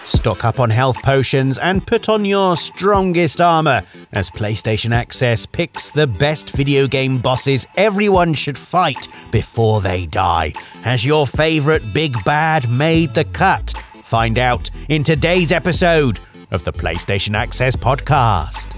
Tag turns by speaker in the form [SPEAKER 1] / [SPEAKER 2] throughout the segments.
[SPEAKER 1] Stock up on health potions and put on your strongest armor as PlayStation Access picks the best video game bosses everyone should fight before they die. Has your favorite big bad made the cut? Find out in today's episode of the PlayStation Access podcast.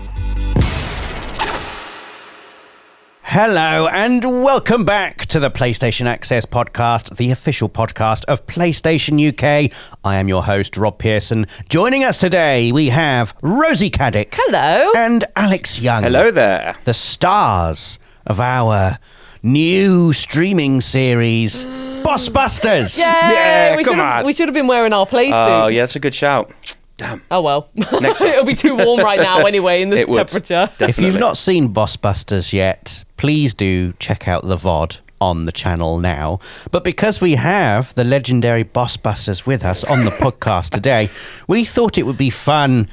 [SPEAKER 1] Hello and welcome back to the PlayStation Access podcast, the official podcast of PlayStation UK. I am your host, Rob Pearson. Joining us today, we have Rosie Caddick.
[SPEAKER 2] Hello.
[SPEAKER 1] And Alex Young.
[SPEAKER 3] Hello there.
[SPEAKER 1] The stars of our new streaming series, Boss Busters.
[SPEAKER 3] Yeah,
[SPEAKER 2] we should have been wearing our play suits.
[SPEAKER 3] Oh, yeah, that's a good shout. Damn.
[SPEAKER 2] Oh, well. It'll be too warm right now anyway in this temperature.
[SPEAKER 3] Definitely.
[SPEAKER 1] If you've not seen Boss Busters yet, please do check out the VOD on the channel now. But because we have the legendary Boss Busters with us on the podcast today, we thought it would be fun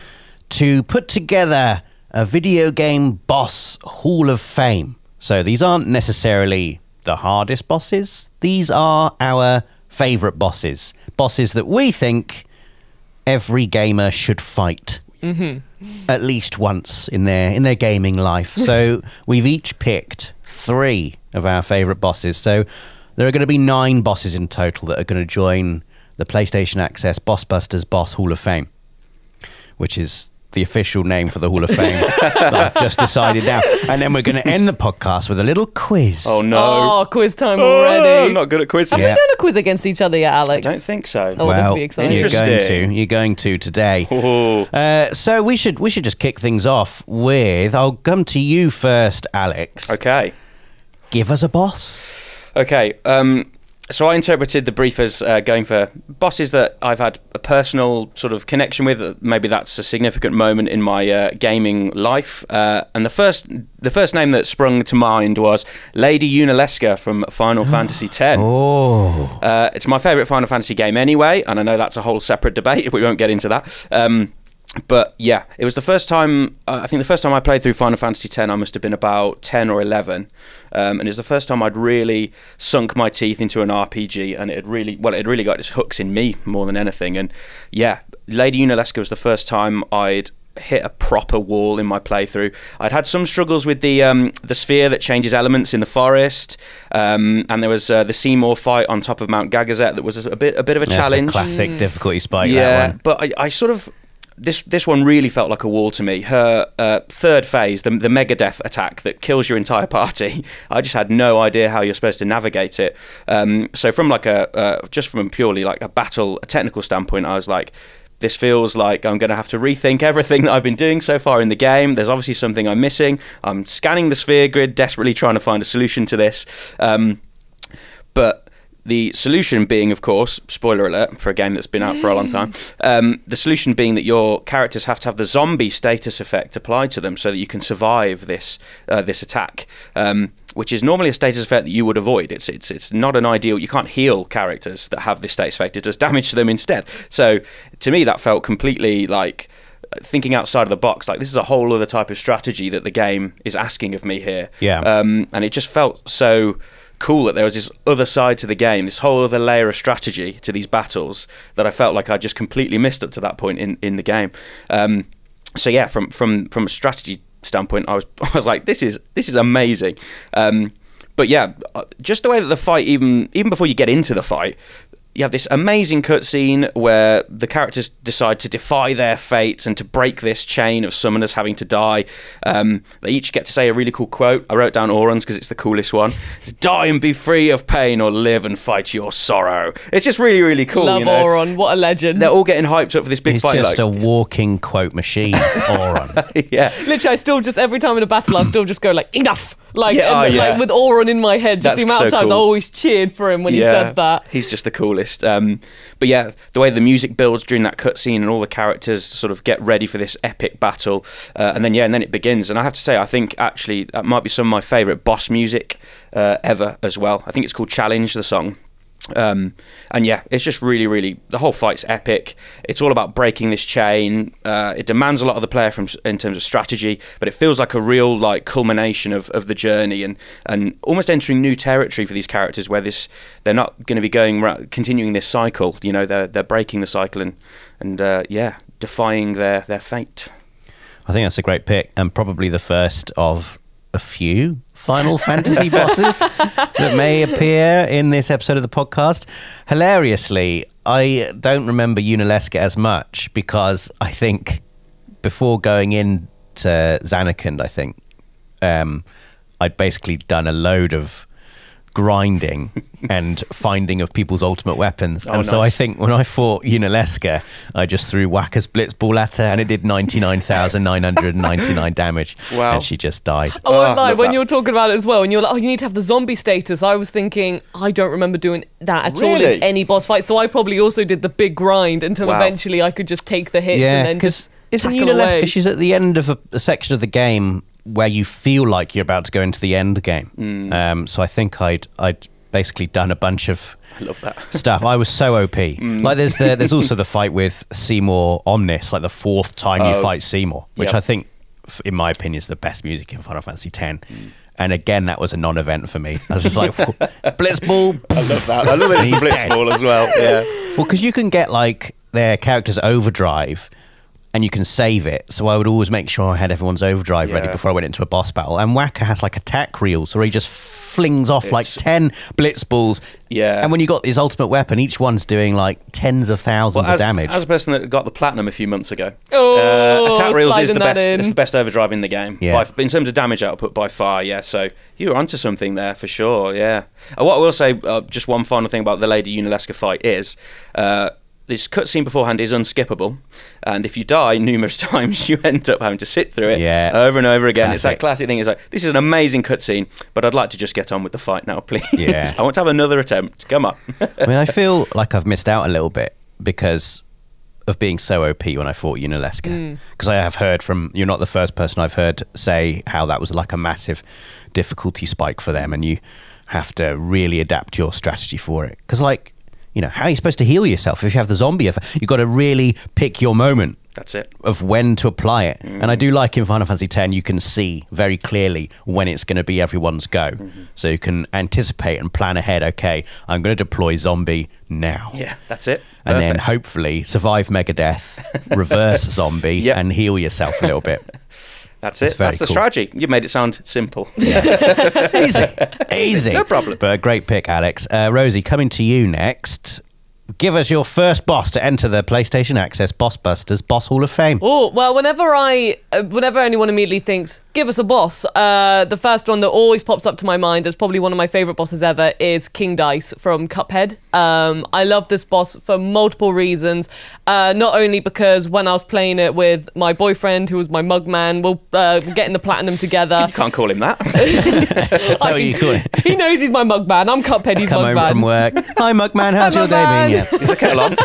[SPEAKER 1] to put together a video game boss hall of fame. So these aren't necessarily the hardest bosses. These are our favourite bosses. Bosses that we think every gamer should fight at least once in their gaming life. So we've each picked 3 of our favourite bosses. So there are going to be 9 bosses in total that are going to join the PlayStation Access Boss Busters Boss Hall of Fame, which is the official name for the Hall of Fame that I've just decided now. And then we're going to end the podcast with a little quiz.
[SPEAKER 3] Oh, no.
[SPEAKER 2] Oh, quiz time already.
[SPEAKER 3] I'm not good at quizzing.
[SPEAKER 2] Have we done a quiz against each other yet, Alex?
[SPEAKER 3] I don't think so.
[SPEAKER 2] Oh, this will be exciting.
[SPEAKER 1] You're going to today. So we should just kick things off with, I'll come to you first, Alex.
[SPEAKER 3] Okay.
[SPEAKER 1] Give us a boss.
[SPEAKER 3] Okay. So I interpreted the brief as going for bosses that I've had a personal sort of connection with. Maybe that's a significant moment in my gaming life. And the first name that sprung to mind was Lady Yunalesca from Final Fantasy X.
[SPEAKER 1] Oh.
[SPEAKER 3] It's my favourite Final Fantasy game anyway, and I know that's a whole separate debate. We won't get into that. But yeah, it was the first time, I think the first time I played through Final Fantasy X, I must have been about 10 or 11. And it was the first time I'd really sunk my teeth into an RPG, and it had really got its hooks in me more than anything. And yeah, Lady Yunalesca was the first time I'd hit a proper wall in my playthrough. I'd had some struggles with the sphere that changes elements in the forest, and there was the Seymour fight on top of Mount Gagazet that was a bit of a challenge.
[SPEAKER 1] A classic difficulty spike,
[SPEAKER 3] yeah,
[SPEAKER 1] that one.
[SPEAKER 3] But I sort of... This one really felt like a wall to me. Her third phase, the Megadeth attack that kills your entire party, I just had no idea how you're supposed to navigate it. So from like just from purely like a technical standpoint, I was like, this feels like I'm going to have to rethink everything that I've been doing so far in the game. There's obviously something I'm missing. I'm scanning the sphere grid, desperately trying to find a solution to this. But the solution being, of course, spoiler alert for a game that's been out for a long time, the solution being that your characters have to have the zombie status effect applied to them so that you can survive this attack, which is normally a status effect that you would avoid. It's not an ideal... You can't heal characters that have this status effect. It does damage to them instead. So to me, that felt completely like thinking outside of the box. Like, this is a whole other type of strategy that the game is asking of me here.
[SPEAKER 1] Yeah.
[SPEAKER 3] And it just felt so cool that there was this other side to the game, this whole other layer of strategy to these battles that I felt like I just completely missed up to that point in the game. So yeah, from a strategy standpoint, I was like, this is amazing. But yeah, just the way that the fight, even before you get into the fight, you have this amazing cutscene where the characters decide to defy their fates and to break this chain of summoners having to die. They each get to say a really cool quote. I wrote down Auron's because it's the coolest one. It's, die and be free of pain, or live and fight your sorrow. It's just really, really cool.
[SPEAKER 2] Love Auron. What a legend.
[SPEAKER 3] They're all getting hyped up for this big fight.
[SPEAKER 1] He's just a walking quote machine, Auron.
[SPEAKER 3] Yeah.
[SPEAKER 2] Literally, I still just, every time in a battle, I still just go like, enough! Like,
[SPEAKER 3] like
[SPEAKER 2] with Auron in my head, just the amount of times I always cheered for him when he said that.
[SPEAKER 3] He's just the coolest. But yeah, the way the music builds during that cutscene and all the characters sort of get ready for this epic battle, and then it begins. And I have to say, I think actually that might be some of my favourite boss music ever as well. I think it's called Challenge, the song. And yeah, it's just really, the whole fight's epic. It's all about breaking this chain. It demands a lot of the player in terms of strategy, but it feels like a real like culmination of the journey, and almost entering new territory for these characters where they're not going to be continuing this cycle. You know, they're breaking the cycle and yeah, defying their fate.
[SPEAKER 1] I think that's a great pick, and probably the first of a few Final Fantasy bosses that may appear in this episode of the podcast. Hilariously, I don't remember Unalesca as much because I think before going into Zanarkand, I think I'd basically done a load of grinding and finding of people's ultimate weapons. And so I think when I fought Unalesca, I just threw Wacker's Blitzball at her and it did 99,999 damage.
[SPEAKER 3] Wow.
[SPEAKER 1] And she just died.
[SPEAKER 2] I won't lie, when you were talking about it as well, and you're like, oh, you need to have the zombie status, I was thinking, I don't remember doing that at all in any boss fight. So I probably also did the big grind until eventually I could just take the hits and then just
[SPEAKER 1] isn't
[SPEAKER 2] tackle
[SPEAKER 1] Unalesca,
[SPEAKER 2] away.
[SPEAKER 1] she's at the end of a section of the game where you feel like you're about to go into the end game. So I think I'd basically done a bunch of stuff. I was so OP. Like there's also the fight with Seymour Omnis, like the fourth time you fight Seymour, which I think, in my opinion, is the best music in Final Fantasy X. And again, that was a non-event for me. I was just like, Blitzball.
[SPEAKER 3] I love that. I love that it's the Blitzball as well. Yeah.
[SPEAKER 1] Well, because you can get like their character's overdrive and you can save it. So I would always make sure I had everyone's overdrive ready before I went into a boss battle. And Wacker has like attack reels where he just flings off like 10 blitz balls. Yeah. And when you got his ultimate weapon, each one's doing like tens of thousands of damage.
[SPEAKER 3] As a person that got the platinum a few months ago,
[SPEAKER 2] attack
[SPEAKER 3] reels is the best. It's the best overdrive in the game. Yeah. In terms of damage output, by far. Yeah. So you were onto something there for sure. Yeah. What I will say, just one final thing about the Lady Unalesca fight is. This cutscene beforehand is unskippable, and if you die numerous times, you end up having to sit through it over and over again. Classic. It's that classic thing. It's like, this is an amazing cutscene, but I'd like to just get on with the fight now, please. Yeah. I want to have another attempt. Come on.
[SPEAKER 1] I mean, I feel like I've missed out a little bit because of being so OP when I fought Unalesca. Because I have heard you're not the first person I've heard say how that was like a massive difficulty spike for them, and you have to really adapt your strategy for it. Because like, you know, how are you supposed to heal yourself if you have the zombie effect? You've got to really pick your moment.
[SPEAKER 3] That's it. Of
[SPEAKER 1] when to apply it. And I do like in Final Fantasy X, you can see very clearly when it's going to be everyone's go. So you can anticipate and plan ahead, okay, I'm going to deploy zombie now.
[SPEAKER 3] Yeah, that's it.
[SPEAKER 1] And then hopefully survive Megadeth, reverse zombie, and heal yourself a little bit.
[SPEAKER 3] That's it. That's the strategy. You've made it sound simple.
[SPEAKER 1] Easy.
[SPEAKER 3] No problem.
[SPEAKER 1] But a great pick, Alex. Rosie, coming to you next. Give us your first boss to enter the PlayStation Access Boss Busters Boss Hall of Fame.
[SPEAKER 2] Oh, well, whenever anyone immediately thinks, give us a boss, the first one that always pops up to my mind as probably one of my favourite bosses ever is King Dice from Cuphead. I love this boss for multiple reasons. Not only because when I was playing it with my boyfriend, who was my mug man, we're getting the platinum together.
[SPEAKER 3] You can't call him that.
[SPEAKER 1] So you call him.
[SPEAKER 2] He knows he's my mug man. I'm Cuphead, he's mug man.
[SPEAKER 1] Come home from work. Hi, mug man. How's your day been? Yeah.
[SPEAKER 3] Is the kettle on?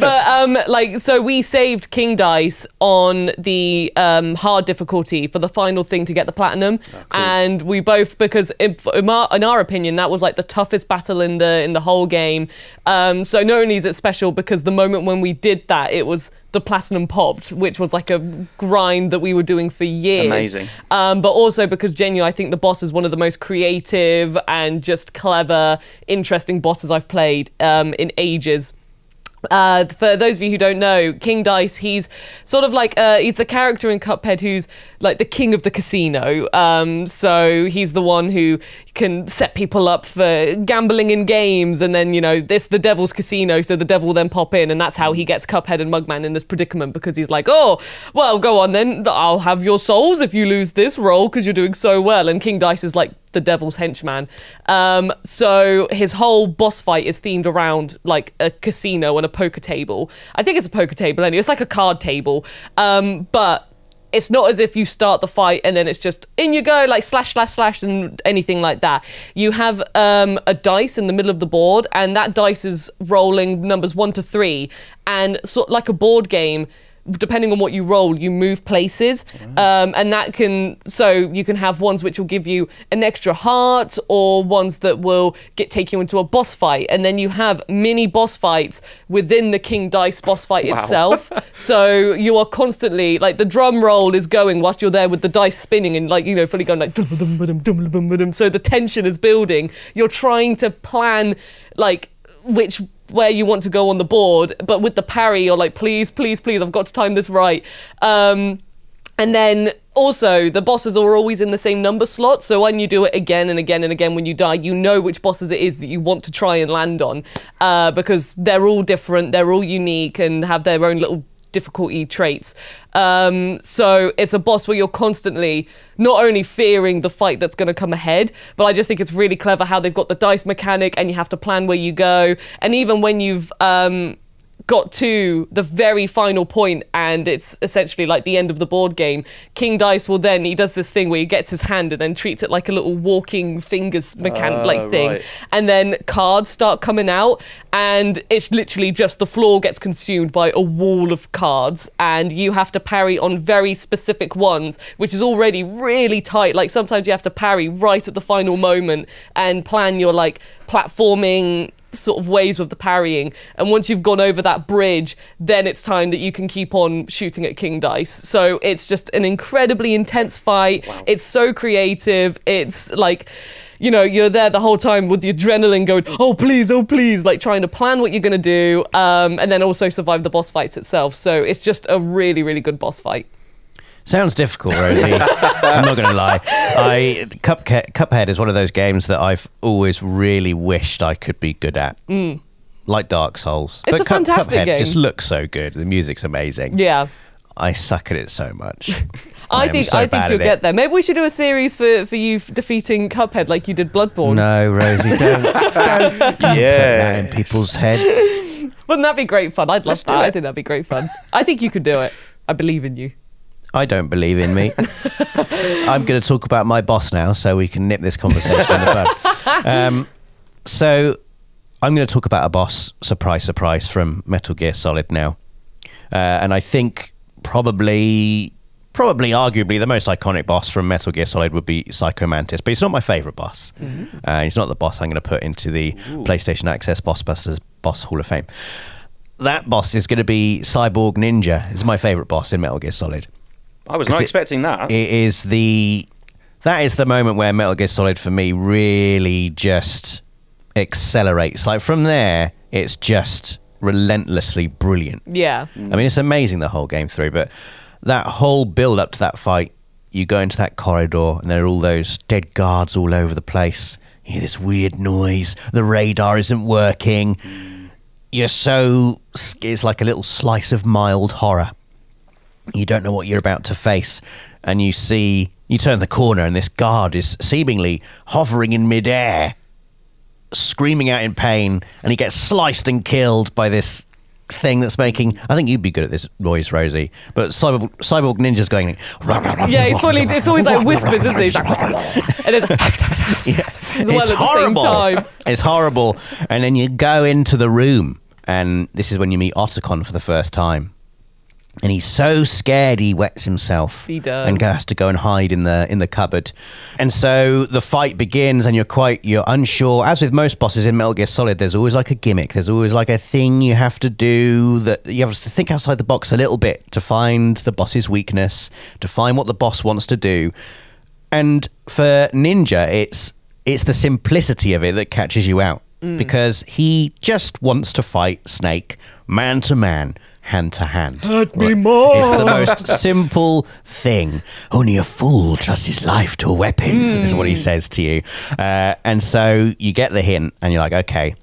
[SPEAKER 2] But so we saved King Dice on the hard difficulty for the final thing to get the platinum, and we both, because in our opinion that was like the toughest battle in the whole game. So not only is it special because the moment when we did that, it was the platinum popped, which was like a grind that we were doing for years.
[SPEAKER 3] Amazing.
[SPEAKER 2] But also because genuinely I think the boss is one of the most creative and just clever, interesting bosses I've played in ages. For those of you who don't know, King Dice, he's sort of like he's the character in Cuphead who's like the king of the casino. So he's the one who can set people up for gambling in games, and then, you know, this the devil's casino, so the devil will then pop in, and that's how he gets Cuphead and Mugman in this predicament, because he's like, oh, well, go on then, I'll have your souls if you lose this roll because you're doing so well. And King Dice is like the devil's henchman. So his whole boss fight is themed around like a casino and a poker table. I think it's a poker table anyway. It's like a card table. But it's not as if you start the fight and then it's just in you go, like slash, slash, slash, and anything like that. You have a dice in the middle of the board, and that dice is rolling numbers 1 to 3. And sort like a board game, depending on what you roll, you move places. And that can, so you can have ones which will give you an extra heart, or ones that will take you into a boss fight. And then you have mini boss fights within the King Dice boss fight itself. So you are constantly, like, the drum roll is going whilst you're there with the dice spinning and, like, you know, fully going like, so the tension is building. You're trying to plan, like, where you want to go on the board, but with the parry, you're like, please, please, please, I've got to time this right. And then also, the bosses are always in the same number slot, so when you do it again and again and again when you die, you know which bosses it is that you want to try and land on, because they're all different, they're all unique, and have their own little difficulty traits. So it's a boss where you're constantly not only fearing the fight that's going to come ahead, but I just think it's really clever how they've got the dice mechanic and you have to plan where you go. And even when you've got to the very final point and it's essentially like the end of the board game, King Dice will then, he does this thing where he gets his hand and then treats it like a little walking fingers mechanic thing. Right. And then cards start coming out and it's literally just the floor gets consumed by a wall of cards and you have to parry on very specific ones, which is already really tight. Like sometimes you have to parry right at the final moment and plan your like platforming sort of ways with the parrying, and once you've gone over that bridge, then it's time that you can keep on shooting at King Dice. So it's just an incredibly intense fight. Wow. It's so creative. It's like, you know, you're there the whole time with the adrenaline going, oh please, like trying to plan what you're gonna do, and then also survive the boss fights itself. So it's just a really, really good boss fight.
[SPEAKER 1] Sounds difficult, Rosie. I'm not going to lie. Cuphead is one of those games that I've always really wished I could be good at. Like Dark Souls.
[SPEAKER 2] It's a fantastic
[SPEAKER 1] Cuphead
[SPEAKER 2] game.
[SPEAKER 1] Just looks so good. The music's amazing.
[SPEAKER 2] Yeah.
[SPEAKER 1] I suck at it so much.
[SPEAKER 2] I think you'll get there. Maybe we should do a series for you defeating Cuphead like you did Bloodborne.
[SPEAKER 1] No, Rosie, don't put that in people's heads.
[SPEAKER 2] Wouldn't that be great fun? I'd love that. I think that'd be great fun. I think you could do it. I believe in you.
[SPEAKER 1] I don't believe in me. I'm going to talk about my boss now so we can nip this conversation in the bud. So I'm going to talk about a boss, surprise, surprise, from Metal Gear Solid now. And I think probably arguably the most iconic boss from Metal Gear Solid would be Psycho Mantis, but he's not my favourite boss. He's not the boss I'm going to put into the PlayStation Access Bossbusters Boss Hall of Fame. That boss is going to be Cyborg Ninja. It's my favourite boss in Metal Gear Solid.
[SPEAKER 3] I was not expecting that.
[SPEAKER 1] That is the moment where Metal Gear Solid for me really just accelerates. Like from there, it's just relentlessly brilliant.
[SPEAKER 2] Yeah.
[SPEAKER 1] I mean, it's amazing the whole game through, but that whole build up to that fight, you go into that corridor and there are all those dead guards all over the place. You hear this weird noise. The radar isn't working. It's like a little slice of mild horror. You don't know what you're about to face, and you turn the corner and this guard is seemingly hovering in midair, screaming out in pain, and he gets sliced and killed by this thing that's making, I think you'd be good at this noise, Rosie, but Cyborg Ninja's going,
[SPEAKER 2] yeah, it's always like whispers, isn't it? And it's horrible.
[SPEAKER 1] It's horrible. And then you go into the room, and this is when you meet Otacon for the first time. And he's so scared he wets himself.
[SPEAKER 2] He does.
[SPEAKER 1] And has to go and hide in the cupboard. And so the fight begins and you're unsure. As with most bosses in Metal Gear Solid, there's always like a gimmick. There's always like a thing you have to do, that you have to think outside the box a little bit to find the boss's weakness, to find what the boss wants to do. And for Ninja, it's the simplicity of it that catches you out. Because he just wants to fight Snake man to man, hand to hand.
[SPEAKER 2] Hurt me more.
[SPEAKER 1] It's the most simple thing. Only a fool trusts his life to a weapon, is what he says to you. And so you get the hint and you're like, okay,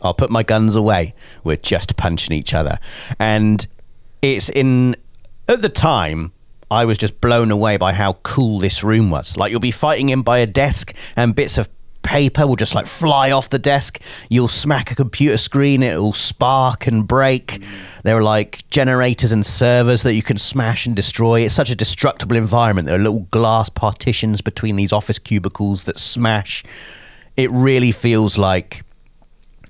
[SPEAKER 1] I'll put my guns away. We're just punching each other. And at the time, I was just blown away by how cool this room was. Like, you'll be fighting him by a desk and bits of paper will just like fly off the desk. You'll smack a computer screen, it'll spark and break. There are like generators and servers that you can smash and destroy. It's such a destructible environment. There are little glass partitions between these office cubicles that smash. It really feels like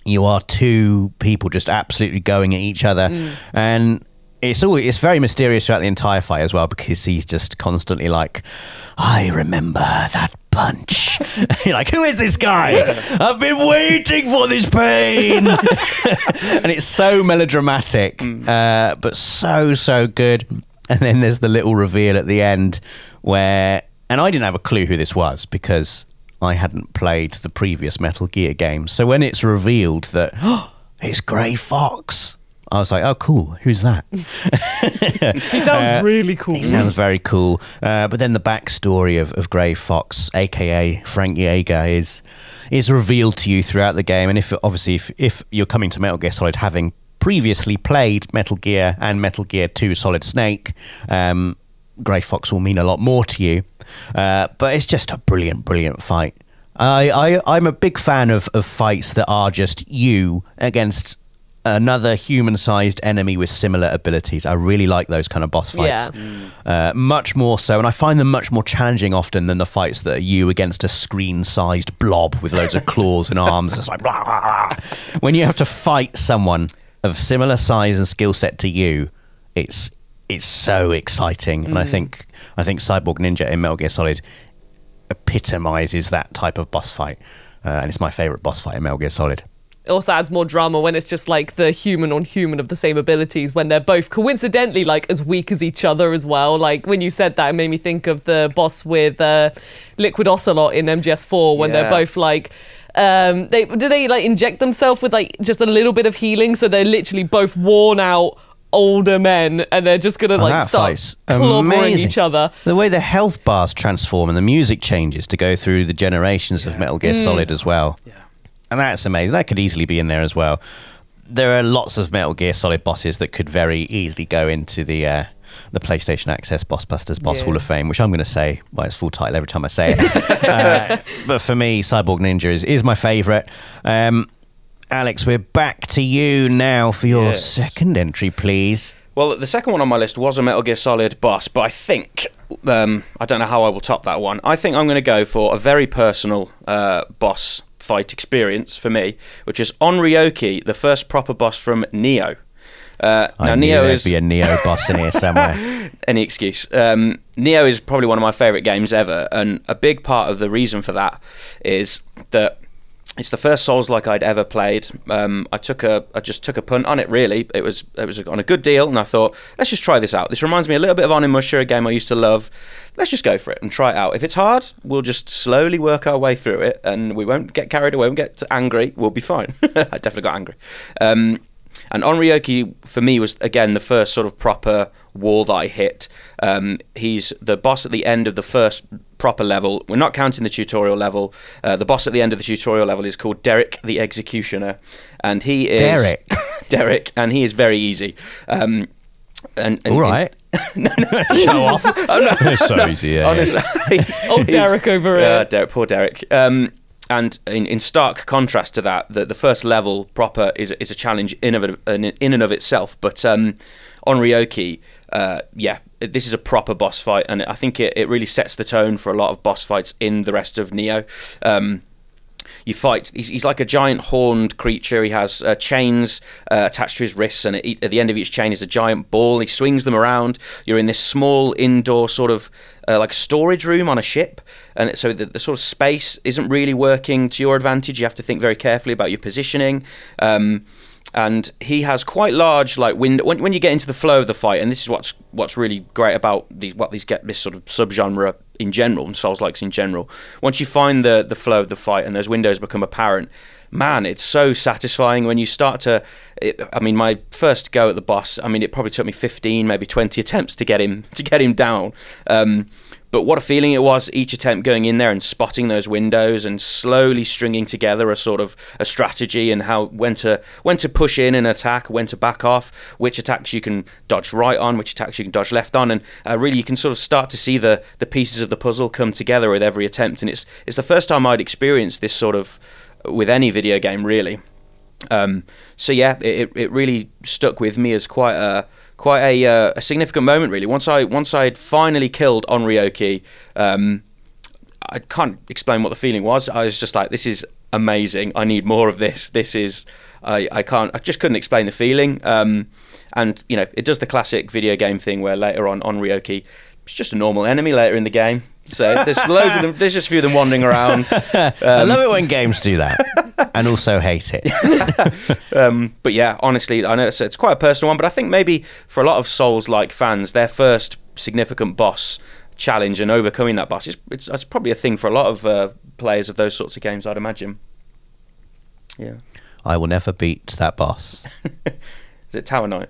[SPEAKER 1] you are two people just absolutely going at each other. And it's very mysterious throughout the entire fight as well, because he's just constantly like, I remember that punch. You're like, who is this guy? I've been waiting for this pain. And it's so melodramatic, but so good. And then there's the little reveal at the end where, and I didn't have a clue who this was because I hadn't played the previous Metal Gear games. So when it's revealed that, oh, it's Grey Fox, I was like, oh, cool, who's that?
[SPEAKER 2] He sounds really cool.
[SPEAKER 1] He sounds very cool. But then the backstory of Grey Fox, a.k.a. Frank Yeager, is revealed to you throughout the game. And if you're coming to Metal Gear Solid having previously played Metal Gear and Metal Gear 2 Solid Snake, Grey Fox will mean a lot more to you. But it's just a brilliant fight. I'm a big fan of fights that are just you against another human-sized enemy with similar abilities. I really like those kind of boss fights. Yeah. Much more so, and I find them much more challenging often than the fights that are you against a screen-sized blob with loads of claws and arms. It's like, blah, blah, blah. When you have to fight someone of similar size and skill set to you, it's so exciting. And I think Cyborg Ninja in Metal Gear Solid epitomizes that type of boss fight. And it's my favorite boss fight in Metal Gear Solid.
[SPEAKER 2] It also adds more drama when it's just like the human on human of the same abilities, when they're both coincidentally like as weak as each other as well. Like when you said that, it made me think of the boss with Liquid Ocelot in MGS4 when they're both like, they like inject themselves with like just a little bit of healing, so they're literally both worn out older men, and they're just gonna like start clobbering each other. The
[SPEAKER 1] way the health bars transform and the music changes to go through the generations of Metal Gear Solid as well. Yeah. And that's amazing. That could easily be in there as well. There are lots of Metal Gear Solid bosses that could very easily go into the PlayStation Access Boss Busters Boss Hall of Fame, which I'm going to say by its full title every time I say it. But for me, Cyborg Ninja is my favourite. Alex, we're back to you now for your second entry, please.
[SPEAKER 3] Well, the second one on my list was a Metal Gear Solid boss, but I think, I don't know how I will top that one. I think I'm going to go for a very personal boss fight experience for me, which is Onryoki, the first proper boss from Neo.
[SPEAKER 1] Now, Neo is be a Neo boss in here somewhere.
[SPEAKER 3] Any excuse. Neo is probably one of my favourite games ever, and a big part of the reason for that is that it's the first Souls-like I'd ever played. I just took a punt on it, really. It was on a good deal, and I thought, let's just try this out. This reminds me a little bit of Onimusha, a game I used to love. Let's just go for it and try it out. If it's hard, we'll just slowly work our way through it, and we won't get carried away, we won't get angry. We'll be fine. I definitely got angry. And Onryoki, for me, was, again, the first sort of proper wall that I hit. He's the boss at the end of the first proper level. We're not counting the tutorial level. The boss at the end of the tutorial level is called Derek the Executioner. And he is...
[SPEAKER 1] Derek?
[SPEAKER 3] Derek, and he is very easy. And
[SPEAKER 1] all right.
[SPEAKER 3] No.
[SPEAKER 1] Show off.
[SPEAKER 3] Oh, no.
[SPEAKER 1] It's so easy, yeah.
[SPEAKER 3] Honestly.
[SPEAKER 2] Derek over here.
[SPEAKER 3] Derek, poor Derek. And in stark contrast to that, the first level proper is a challenge in and of itself. But Onryoki, this is a proper boss fight, and I think it really sets the tone for a lot of boss fights in the rest of Neo. You fight, he's like a giant horned creature. He has chains attached to his wrists, and at the end of each chain is a giant ball. He swings them around. You're in this small indoor sort of like storage room on a ship, and so the sort of space isn't really working to your advantage. You have to think very carefully about your positioning. And he has quite large like window when you get into the flow of the fight, and this is what's really great about this sort of subgenre in general, and Souls-likes in general. Once you find the flow of the fight and those windows become apparent, man, it's so satisfying when you start to... I mean, my first go at the boss, I mean, it probably took me 15, maybe 20 attempts to get him down. But what a feeling it was, each attempt going in there and spotting those windows and slowly stringing together a sort of a strategy and when to push in and attack, when to back off, which attacks you can dodge right on, which attacks you can dodge left on, and really you can sort of start to see the pieces of the puzzle come together with every attempt. And it's the first time I'd experienced this sort of with any video game, really. So yeah, it really stuck with me as quite a significant moment, really. Once I'd finally killed Onryoki, I can't explain what the feeling was. I was just like, this is amazing. I need more of this. This is I just couldn't explain the feeling. And, you know, it does the classic video game thing where later on Ryoki, it's just a normal enemy later in the game. So there's loads of them. There's just a few of them wandering around.
[SPEAKER 1] I love it when games do that, and also hate it.
[SPEAKER 3] But yeah, honestly, I know it's quite a personal one, but I think maybe for a lot of Souls-like fans, their first significant boss challenge and overcoming that boss it's probably a thing for a lot of players of those sorts of games, I'd imagine. Yeah.
[SPEAKER 1] I will never beat that boss.
[SPEAKER 3] Is it Tower Knight?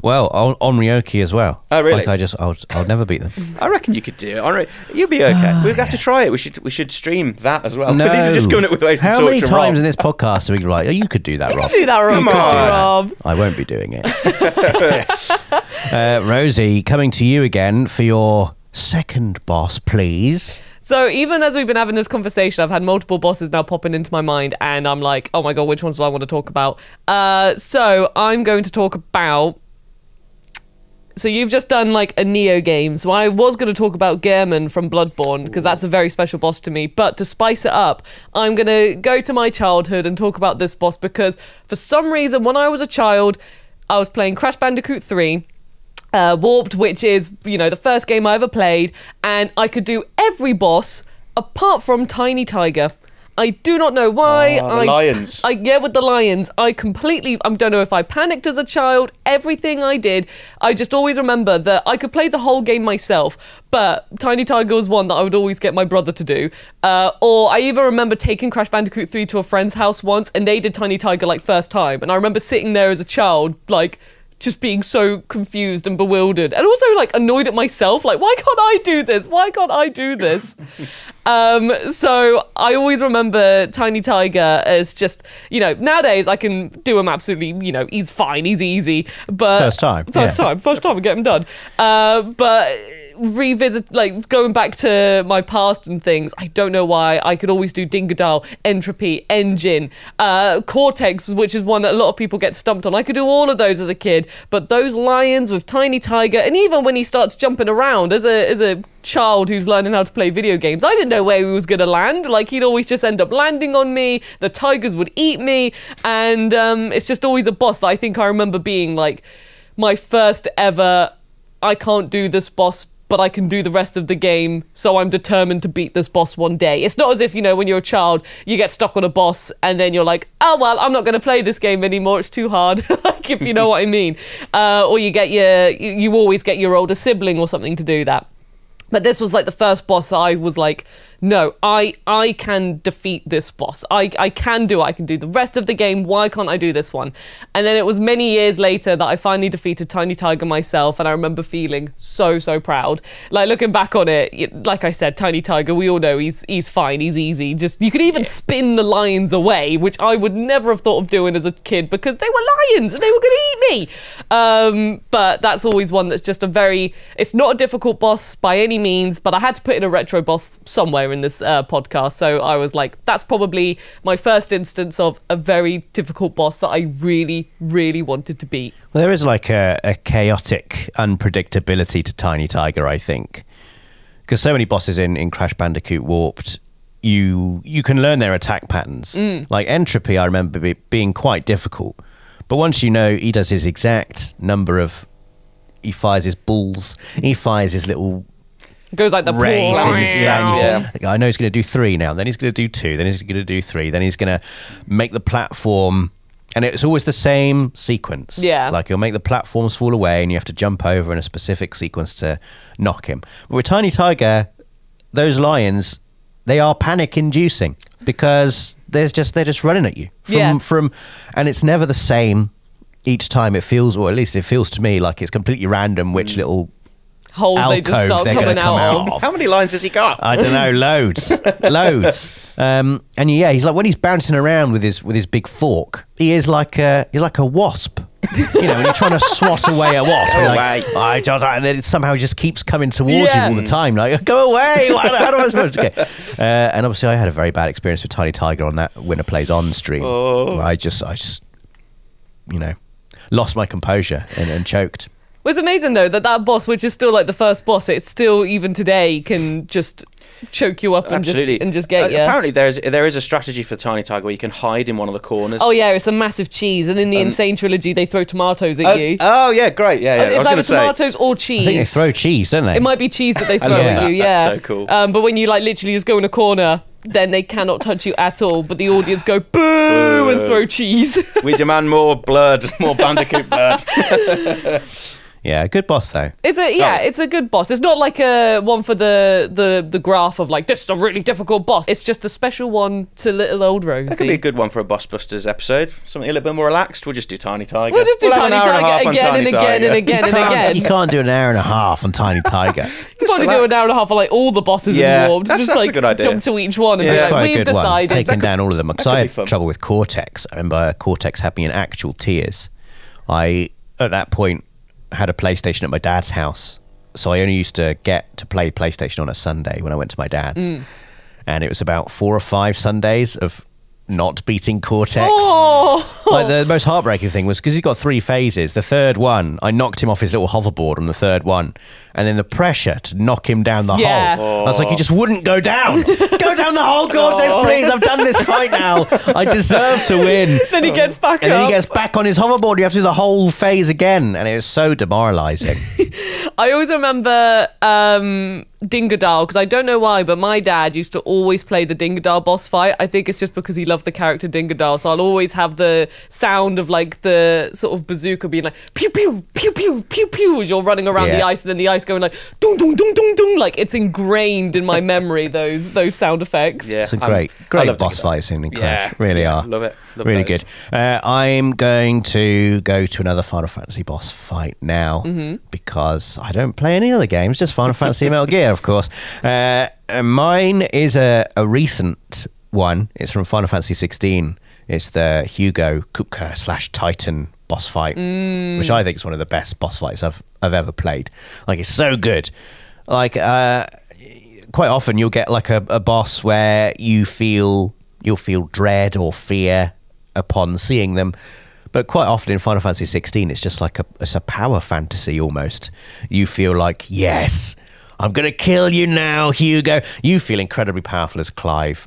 [SPEAKER 1] Well, on Ryoki as well.
[SPEAKER 3] Oh, really?
[SPEAKER 1] Like I'll never beat them.
[SPEAKER 3] I reckon you could do it. You'll be okay. We'll have to try it. We should stream that as well.
[SPEAKER 1] No.
[SPEAKER 3] This is just coming up with ways to
[SPEAKER 1] How
[SPEAKER 3] torture
[SPEAKER 1] many
[SPEAKER 3] Rob.
[SPEAKER 1] times in this podcast are we like, oh, you could do that, Rob?
[SPEAKER 2] You can do that, Rob.
[SPEAKER 3] Come on.
[SPEAKER 2] Rob.
[SPEAKER 1] I won't be doing it. Rosie, coming to you again for your second boss, please.
[SPEAKER 2] So even as we've been having this conversation, I've had multiple bosses now popping into my mind, and I'm like, oh my god, which ones do I want to talk about? So I'm going to talk about... So you've just done like a Neo game, so I was going to talk about Gehrman from Bloodborne, because that's a very special boss to me. But to spice it up, I'm going to go to my childhood and talk about this boss, because for some reason, when I was a child, I was playing Crash Bandicoot 3, Warped, which is, you know, the first game I ever played, and I could do every boss apart from Tiny Tiger. I do not know why.
[SPEAKER 3] The lions.
[SPEAKER 2] Yeah, with the lions. I don't know if I panicked as a child. Everything I did, I just always remember that I could play the whole game myself, but Tiny Tiger was one that I would always get my brother to do. Or I even remember taking Crash Bandicoot 3 to a friend's house once, and they did Tiny Tiger like first time. And I remember sitting there as a child, like, just being so confused and bewildered, and also like annoyed at myself, like, why can't I do this? Why can't I do this? So I always remember Tiny Tiger as just, you know, nowadays I can do him absolutely, you know, he's fine, he's easy, but first time I get him done. But revisit, like, going back to my past and things, I don't know why I could always do Dingodile, Entropy, Engine, Cortex, which is one that a lot of people get stumped on. I could do all of those as a kid, but those lions with Tiny Tiger, and even when he starts jumping around as a child who's learning how to play video games, I didn't know where he was going to land. Like, he'd always just end up landing on me, the tigers would eat me, and it's just always a boss that I think I remember being like my first ever, I can't do this boss, but I can do the rest of the game, so I'm determined to beat this boss one day. It's not as if, you know, when you're a child, you get stuck on a boss and then you're like, oh, well, I'm not going to play this game anymore, it's too hard, like, if you know what I mean. Or you always get your older sibling or something to do that. But this was like the first boss that I was like, no, I can defeat this boss. I can do it. I can do the rest of the game. Why can't I do this one? And then it was many years later that I finally defeated Tiny Tiger myself, and I remember feeling so proud. Like, looking back on it, like I said, Tiny Tiger, we all know he's fine, he's easy. Just, you could even spin the lions away, which I would never have thought of doing as a kid, because they were lions and they were going to eat me. But that's always one that's just it's not a difficult boss by any means, but I had to put in a retro boss somewhere in this podcast, so I was like, that's probably my first instance of a very difficult boss that I really wanted to beat.
[SPEAKER 1] Well, there is like a chaotic unpredictability to Tiny Tiger, I think, because so many bosses in Crash Bandicoot Warped, you can learn their attack patterns. Like Entropy, I remember being quite difficult, but once you know he does his exact number of, he fires his balls, he fires his little
[SPEAKER 2] goes like the
[SPEAKER 1] ray.
[SPEAKER 2] Yeah.
[SPEAKER 1] I know he's going to do 3 now, then he's going to do 2, then he's going to do 3, then he's going to make the platform, and it's always the same sequence.
[SPEAKER 2] Yeah.
[SPEAKER 1] Like, he'll make the platforms fall away and you have to jump over in a specific sequence to knock him. But with Tiny Tiger, those lions, they are panic inducing, because they're just running at you and it's never the same each time. It feels, or at least it feels to me, like it's completely random which little
[SPEAKER 2] holes they just start coming out of.
[SPEAKER 3] How many lines has he got?
[SPEAKER 1] I don't know, loads. And yeah, he's like, when he's bouncing around with his big fork, he is like a wasp. You know, when you're trying to swat away a wasp, and then it somehow just keeps coming towards you all the time. Like, go away! How do I supposed to get? And obviously, I had a very bad experience with Tiny Tiger on that Winner Plays On stream, where I just, you know, lost my composure and choked.
[SPEAKER 2] Well, it's amazing though that boss, which is still like the first boss, it still even today can just choke you up and just get you.
[SPEAKER 3] Apparently, there is a strategy for Tiny Tiger where you can hide in one of the corners.
[SPEAKER 2] Oh yeah, it's a massive cheese, and in the Insane trilogy, they throw tomatoes at you.
[SPEAKER 3] Oh yeah, great. Yeah,
[SPEAKER 2] It's either tomatoes or cheese.
[SPEAKER 1] I think they throw cheese, don't they?
[SPEAKER 2] It might be cheese that they throw at you. Yeah,
[SPEAKER 3] that's so cool.
[SPEAKER 2] But when you like literally just go in a corner, then they cannot touch you at all. But the audience go boo and throw cheese.
[SPEAKER 3] We demand more blood, more bandicoot blood.
[SPEAKER 1] Yeah, good boss though.
[SPEAKER 2] It's a good boss. It's not like a one for the graph of like, this is a really difficult boss. It's just a special one to little old Rosie.
[SPEAKER 3] That could be a good one for a Boss Busters episode. Something a little bit more relaxed. We'll just do Tiny Tiger.
[SPEAKER 2] We'll just do Tiny Tiger again and again and again and again.
[SPEAKER 1] You can't do an hour and a half on Tiny Tiger.
[SPEAKER 2] You can probably do an hour and a half for like all the bosses in Warp.
[SPEAKER 3] That's
[SPEAKER 2] like
[SPEAKER 3] a good idea.
[SPEAKER 2] Jump to each one and be like, we've decided.
[SPEAKER 1] Taking down all of them. Because I had
[SPEAKER 3] fun.
[SPEAKER 1] trouble with Cortex. I remember Cortex had me in actual tears. I, at that point, had a PlayStation at my dad's house, so I only used to get to play PlayStation on a Sunday when I went to my dad's, and it was about 4 or 5 Sundays of not beating Cortex. Like the most heartbreaking thing was because he's got 3 phases. The third one, I knocked him off his little hoverboard on the third one, and then the pressure to knock him down the hole. I was like, he just wouldn't go down. Go down the hole, Cortex, please. I've done this fight now. I deserve to win.
[SPEAKER 2] Then he gets back
[SPEAKER 1] and then he gets back on his hoverboard. You have to do the whole phase again, and it was so demoralising.
[SPEAKER 2] I always remember Dingodile, because I don't know why, but my dad used to always play the Dingodile boss fight. I think it's just because he loved the character Dingodile, so I'll always have the sound of like the sort of bazooka being like pew pew pew pew pew pew as you're running around the ice, and then the ice going like dung dung dung dung dung. Like it's ingrained in my memory, those sound effects.
[SPEAKER 1] It's a great boss fight scene in Crash. Really are.
[SPEAKER 3] Love it.
[SPEAKER 1] Really good. I'm going to go to another Final Fantasy boss fight now because I don't play any other games, just Final Fantasy and Metal Gear, of course. Mine is a recent one. It's from Final Fantasy 16. It's the Hugo Kupka / Titan boss fight, which I think is one of the best boss fights I've ever played. Like, it's so good. Like, quite often you'll get like a boss where you'll feel dread or fear upon seeing them, but quite often in Final Fantasy 16 it's just like it's a power fantasy almost. You feel like, yes, I'm gonna kill you now, Hugo. You feel incredibly powerful as Clive,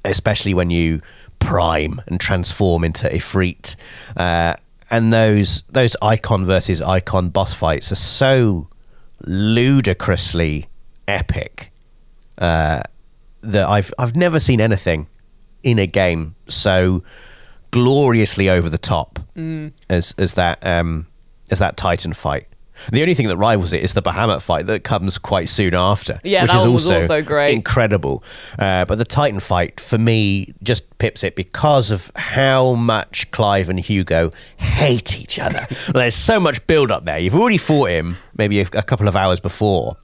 [SPEAKER 1] especially when you prime and transform into Ifrit, and those icon versus icon boss fights are so ludicrously epic that I've never seen anything in a game so gloriously over the top as that Titan fight. The only thing that rivals it is the Bahamut fight that comes quite soon after, which is also great, incredible. But the Titan fight for me just pips it because of how much Clive and Hugo hate each other. There's so much build up there. You've already fought him maybe a couple of hours before,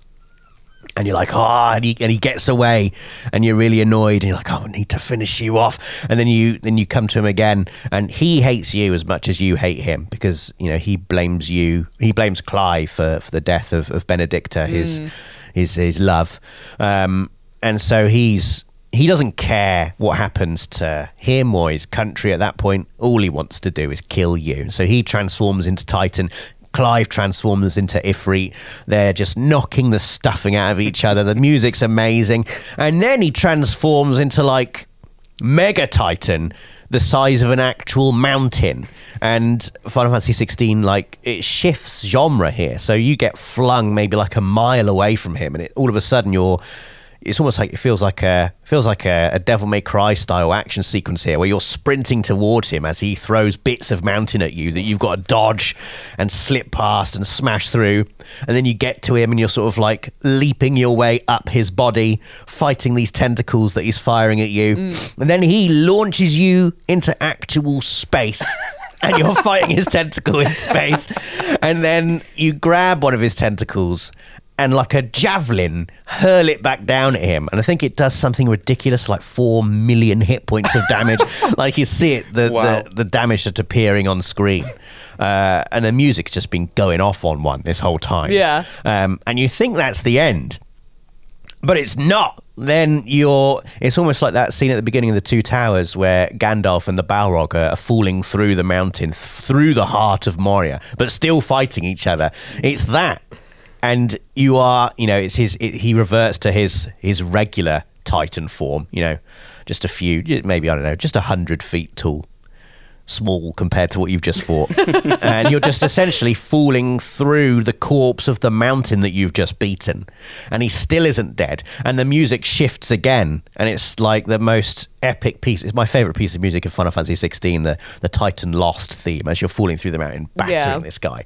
[SPEAKER 1] and you're like, and he gets away, and you're really annoyed, and you're like, I need to finish you off. And then you come to him again, and he hates you as much as you hate him, because he blames Clive for the death of Benedicta, his love, and so he doesn't care what happens to him or his country at that point. All he wants to do is kill you. So he transforms into Titan. Clive transforms into Ifrit. They're just knocking the stuffing out of each other. The music's amazing. And then he transforms into like Mega Titan, the size of an actual mountain. And Final Fantasy 16, like, it shifts genre here. So you get flung maybe like a mile away from him, and all of a sudden it's almost like it feels like a Devil May Cry style action sequence here, where you're sprinting towards him as he throws bits of mountain at you that you've got to dodge and slip past and smash through, and then you get to him and you're sort of like leaping your way up his body, fighting these tentacles that he's firing at you, and then he launches you into actual space. And you're fighting his tentacle in space, and then you grab one of his tentacles and like a javelin hurl it back down at him, and I think it does something ridiculous, like 4 million hit points of damage. Like, you see it, the damage that's appearing on screen, and the music's just been going off on one this whole time. And you think that's the end, but it's not. Then it's almost like that scene at the beginning of the Two Towers where Gandalf and the Balrog are falling through the mountain, through the heart of Moria, but still fighting each other. It's that. and you are, you know, it's he reverts to his regular Titan form, you know, just a few, maybe, I don't know, just 100 feet tall, small compared to what you've just fought. And you're just essentially falling through the corpse of the mountain that you've just beaten, and he still isn't dead, and the music shifts again, and it's like the most epic piece. It's my favorite piece of music in Final Fantasy 16, the Titan Lost theme as you're falling through the mountain, battering this guy.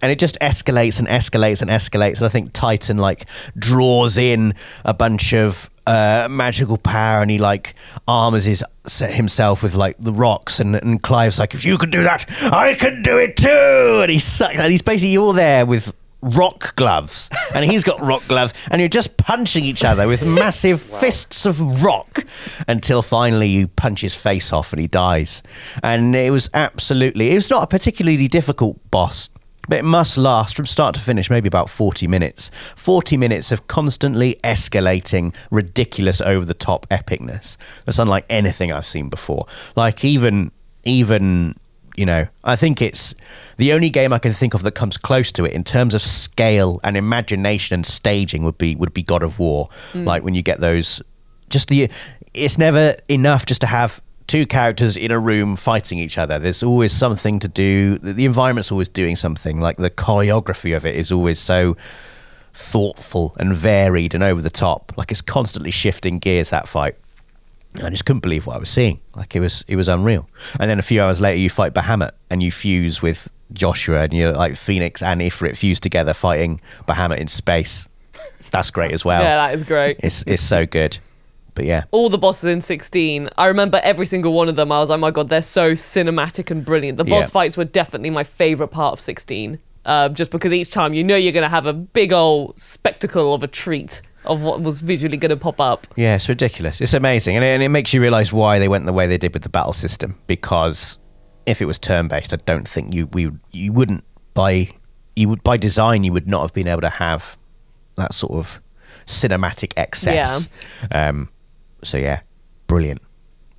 [SPEAKER 1] And it just escalates and escalates and escalates. And I think Titan like draws in a bunch of magical power, and he like armors himself with like the rocks. And Clive's like, if you could do that, I can do it too. And he's basically, you're there with rock gloves, and he's got rock gloves, and you're just punching each other with massive fists of rock until finally you punch his face off and he dies. And it was not a particularly difficult boss, but it must last from start to finish maybe about 40 minutes. 40 minutes of constantly escalating, ridiculous, over-the-top epicness. That's unlike anything I've seen before. Like even, you know, I think it's the only game I can think of that comes close to it in terms of scale and imagination and staging would be God of War. Like when you get those, it's never enough just to have two characters in a room fighting each other. There's always something to do. The environment's always doing something. Like the choreography of it is always so thoughtful and varied and over the top. Like it's constantly shifting gears, that fight. And I just couldn't believe what I was seeing. Like it was unreal. And then a few hours later you fight Bahamut and you fuse with Joshua, and you're like Phoenix and Ifrit fused together fighting Bahamut in space. That's great as well.
[SPEAKER 2] Yeah, that is great.
[SPEAKER 1] It's so good. But yeah,
[SPEAKER 2] all the bosses in 16, I remember every single one of them. I was like, my God, they're so cinematic and brilliant. The boss fights were definitely my favourite part of 16, just because each time you know you're going to have a big old spectacle of a treat of what was visually going to pop up.
[SPEAKER 1] Yeah, it's ridiculous. It's amazing. And it makes you realise why they went the way they did with the battle system, because if it was turn-based, I don't think you wouldn't, by design, you would not have been able to have that sort of cinematic excess. So yeah, brilliant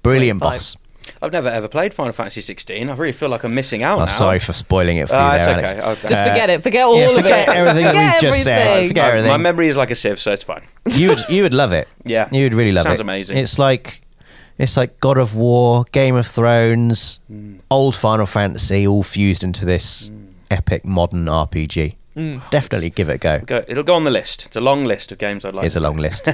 [SPEAKER 1] boss.
[SPEAKER 3] I've never ever played Final Fantasy 16. I really feel like I'm missing out now.
[SPEAKER 1] Sorry for spoiling it for you there, Alex.
[SPEAKER 3] Okay.
[SPEAKER 2] Just forget it. Forget all of it.
[SPEAKER 1] Forget everything that we've just said. Forget everything.
[SPEAKER 3] My memory is like a sieve, so it's fine.
[SPEAKER 1] You would love it.
[SPEAKER 3] Yeah.
[SPEAKER 1] You would really love it.
[SPEAKER 3] Sounds amazing.
[SPEAKER 1] It's like God of War, Game of Thrones, old Final Fantasy, all fused into this epic modern RPG. Definitely give it a go.
[SPEAKER 3] It'll go on the list. It's a long list of games I'd like.
[SPEAKER 1] It's a long list.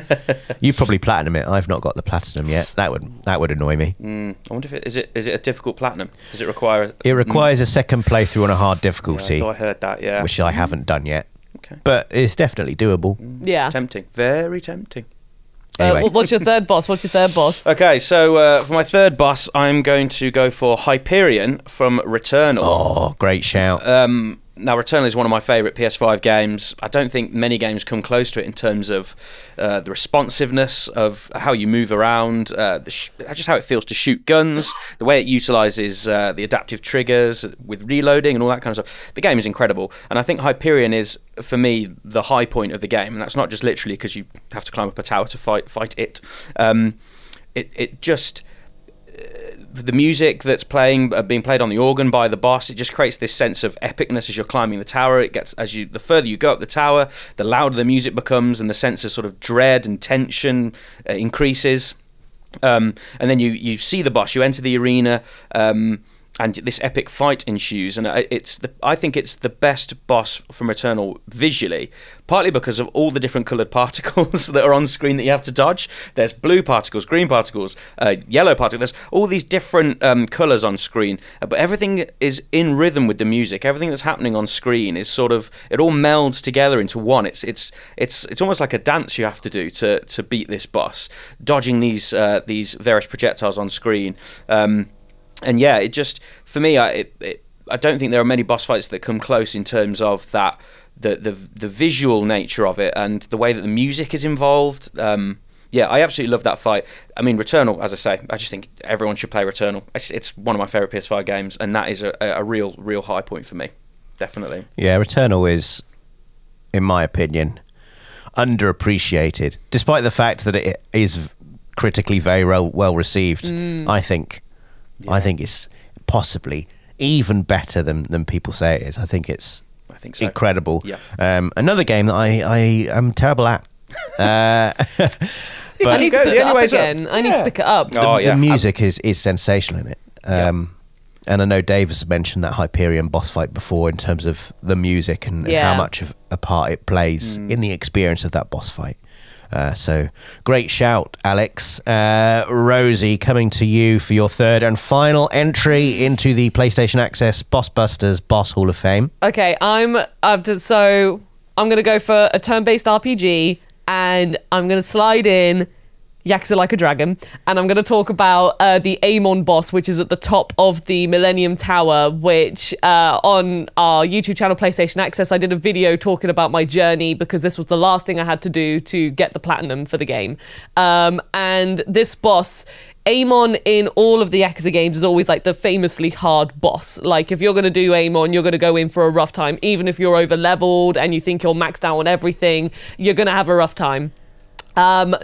[SPEAKER 1] You probably platinum it. I've not got the platinum yet. That would annoy me.
[SPEAKER 3] I wonder if is it a difficult platinum? Does it require?
[SPEAKER 1] It requires a second playthrough on a hard difficulty.
[SPEAKER 3] Yeah, so I heard that. Yeah,
[SPEAKER 1] which I haven't done yet.
[SPEAKER 3] Okay,
[SPEAKER 1] but it's definitely doable.
[SPEAKER 2] Yeah,
[SPEAKER 3] tempting. Very tempting.
[SPEAKER 1] Anyway.
[SPEAKER 2] What's your third boss?
[SPEAKER 3] Okay, so for my third boss, I'm going to go for Hyperion from Returnal.
[SPEAKER 1] Oh, great shout.
[SPEAKER 3] Now, Returnal is one of my favourite PS5 games. I don't think many games come close to it in terms of the responsiveness of how you move around, just how it feels to shoot guns, the way it utilises the adaptive triggers with reloading and all that kind of stuff. The game is incredible, and I think Hyperion is, for me, the high point of the game, and that's not just literally because you have to climb up a tower to fight it. It just... the music that's being played on the organ by the boss, it just creates this sense of epicness as you're climbing the tower. It gets the further you go up the tower, the louder the music becomes, and the sense of sort of dread and tension increases. And then you see the boss, you enter the arena, and this epic fight ensues, and I think it's the best boss from Returnal visually, partly because of all the different coloured particles that are on screen that you have to dodge. There's blue particles, green particles, yellow particles. There's all these different colours on screen, but everything is in rhythm with the music. Everything that's happening on screen is sort of, it all melds together into one. It's almost like a dance you have to do to beat this boss, dodging these various projectiles on screen. And yeah, it just, for me, I don't think there are many boss fights that come close in terms of that, the visual nature of it and the way that the music is involved. Yeah, I absolutely love that fight. I mean, Returnal, as I say, I just think everyone should play Returnal. It's one of my favourite PS5 games, and that is a real high point for me, definitely.
[SPEAKER 1] Yeah, Returnal is, in my opinion, underappreciated, despite the fact that it is critically very well received. I think it's possibly even better than people say it is. I think it's
[SPEAKER 3] I think so.
[SPEAKER 1] Incredible.
[SPEAKER 3] Yeah.
[SPEAKER 1] Another game that I am terrible at.
[SPEAKER 2] I need to pick it up again. I need to pick it up.
[SPEAKER 1] The music is sensational in it. And I know Dave has mentioned that Hyperion boss fight before in terms of the music and how much of a part it plays in the experience of that boss fight. So great shout, Alex. Rosie, coming to you for your third and final entry into the PlayStation Access Boss Busters Boss Hall of Fame.
[SPEAKER 2] Okay, I'm going to go for a turn-based RPG, and I'm going to slide in Yakuza Like a Dragon, and I'm going to talk about the Amon boss, which is at the top of the Millennium Tower, which on our YouTube channel PlayStation Access, I did a video talking about my journey because this was the last thing I had to do to get the platinum for the game. And this boss, Amon in all of the Yakuza games is always like the famously hard boss. Like if you're going to do Amon, you're going to go in for a rough time. Even if you're over leveled and you think you're maxed out on everything, you're going to have a rough time.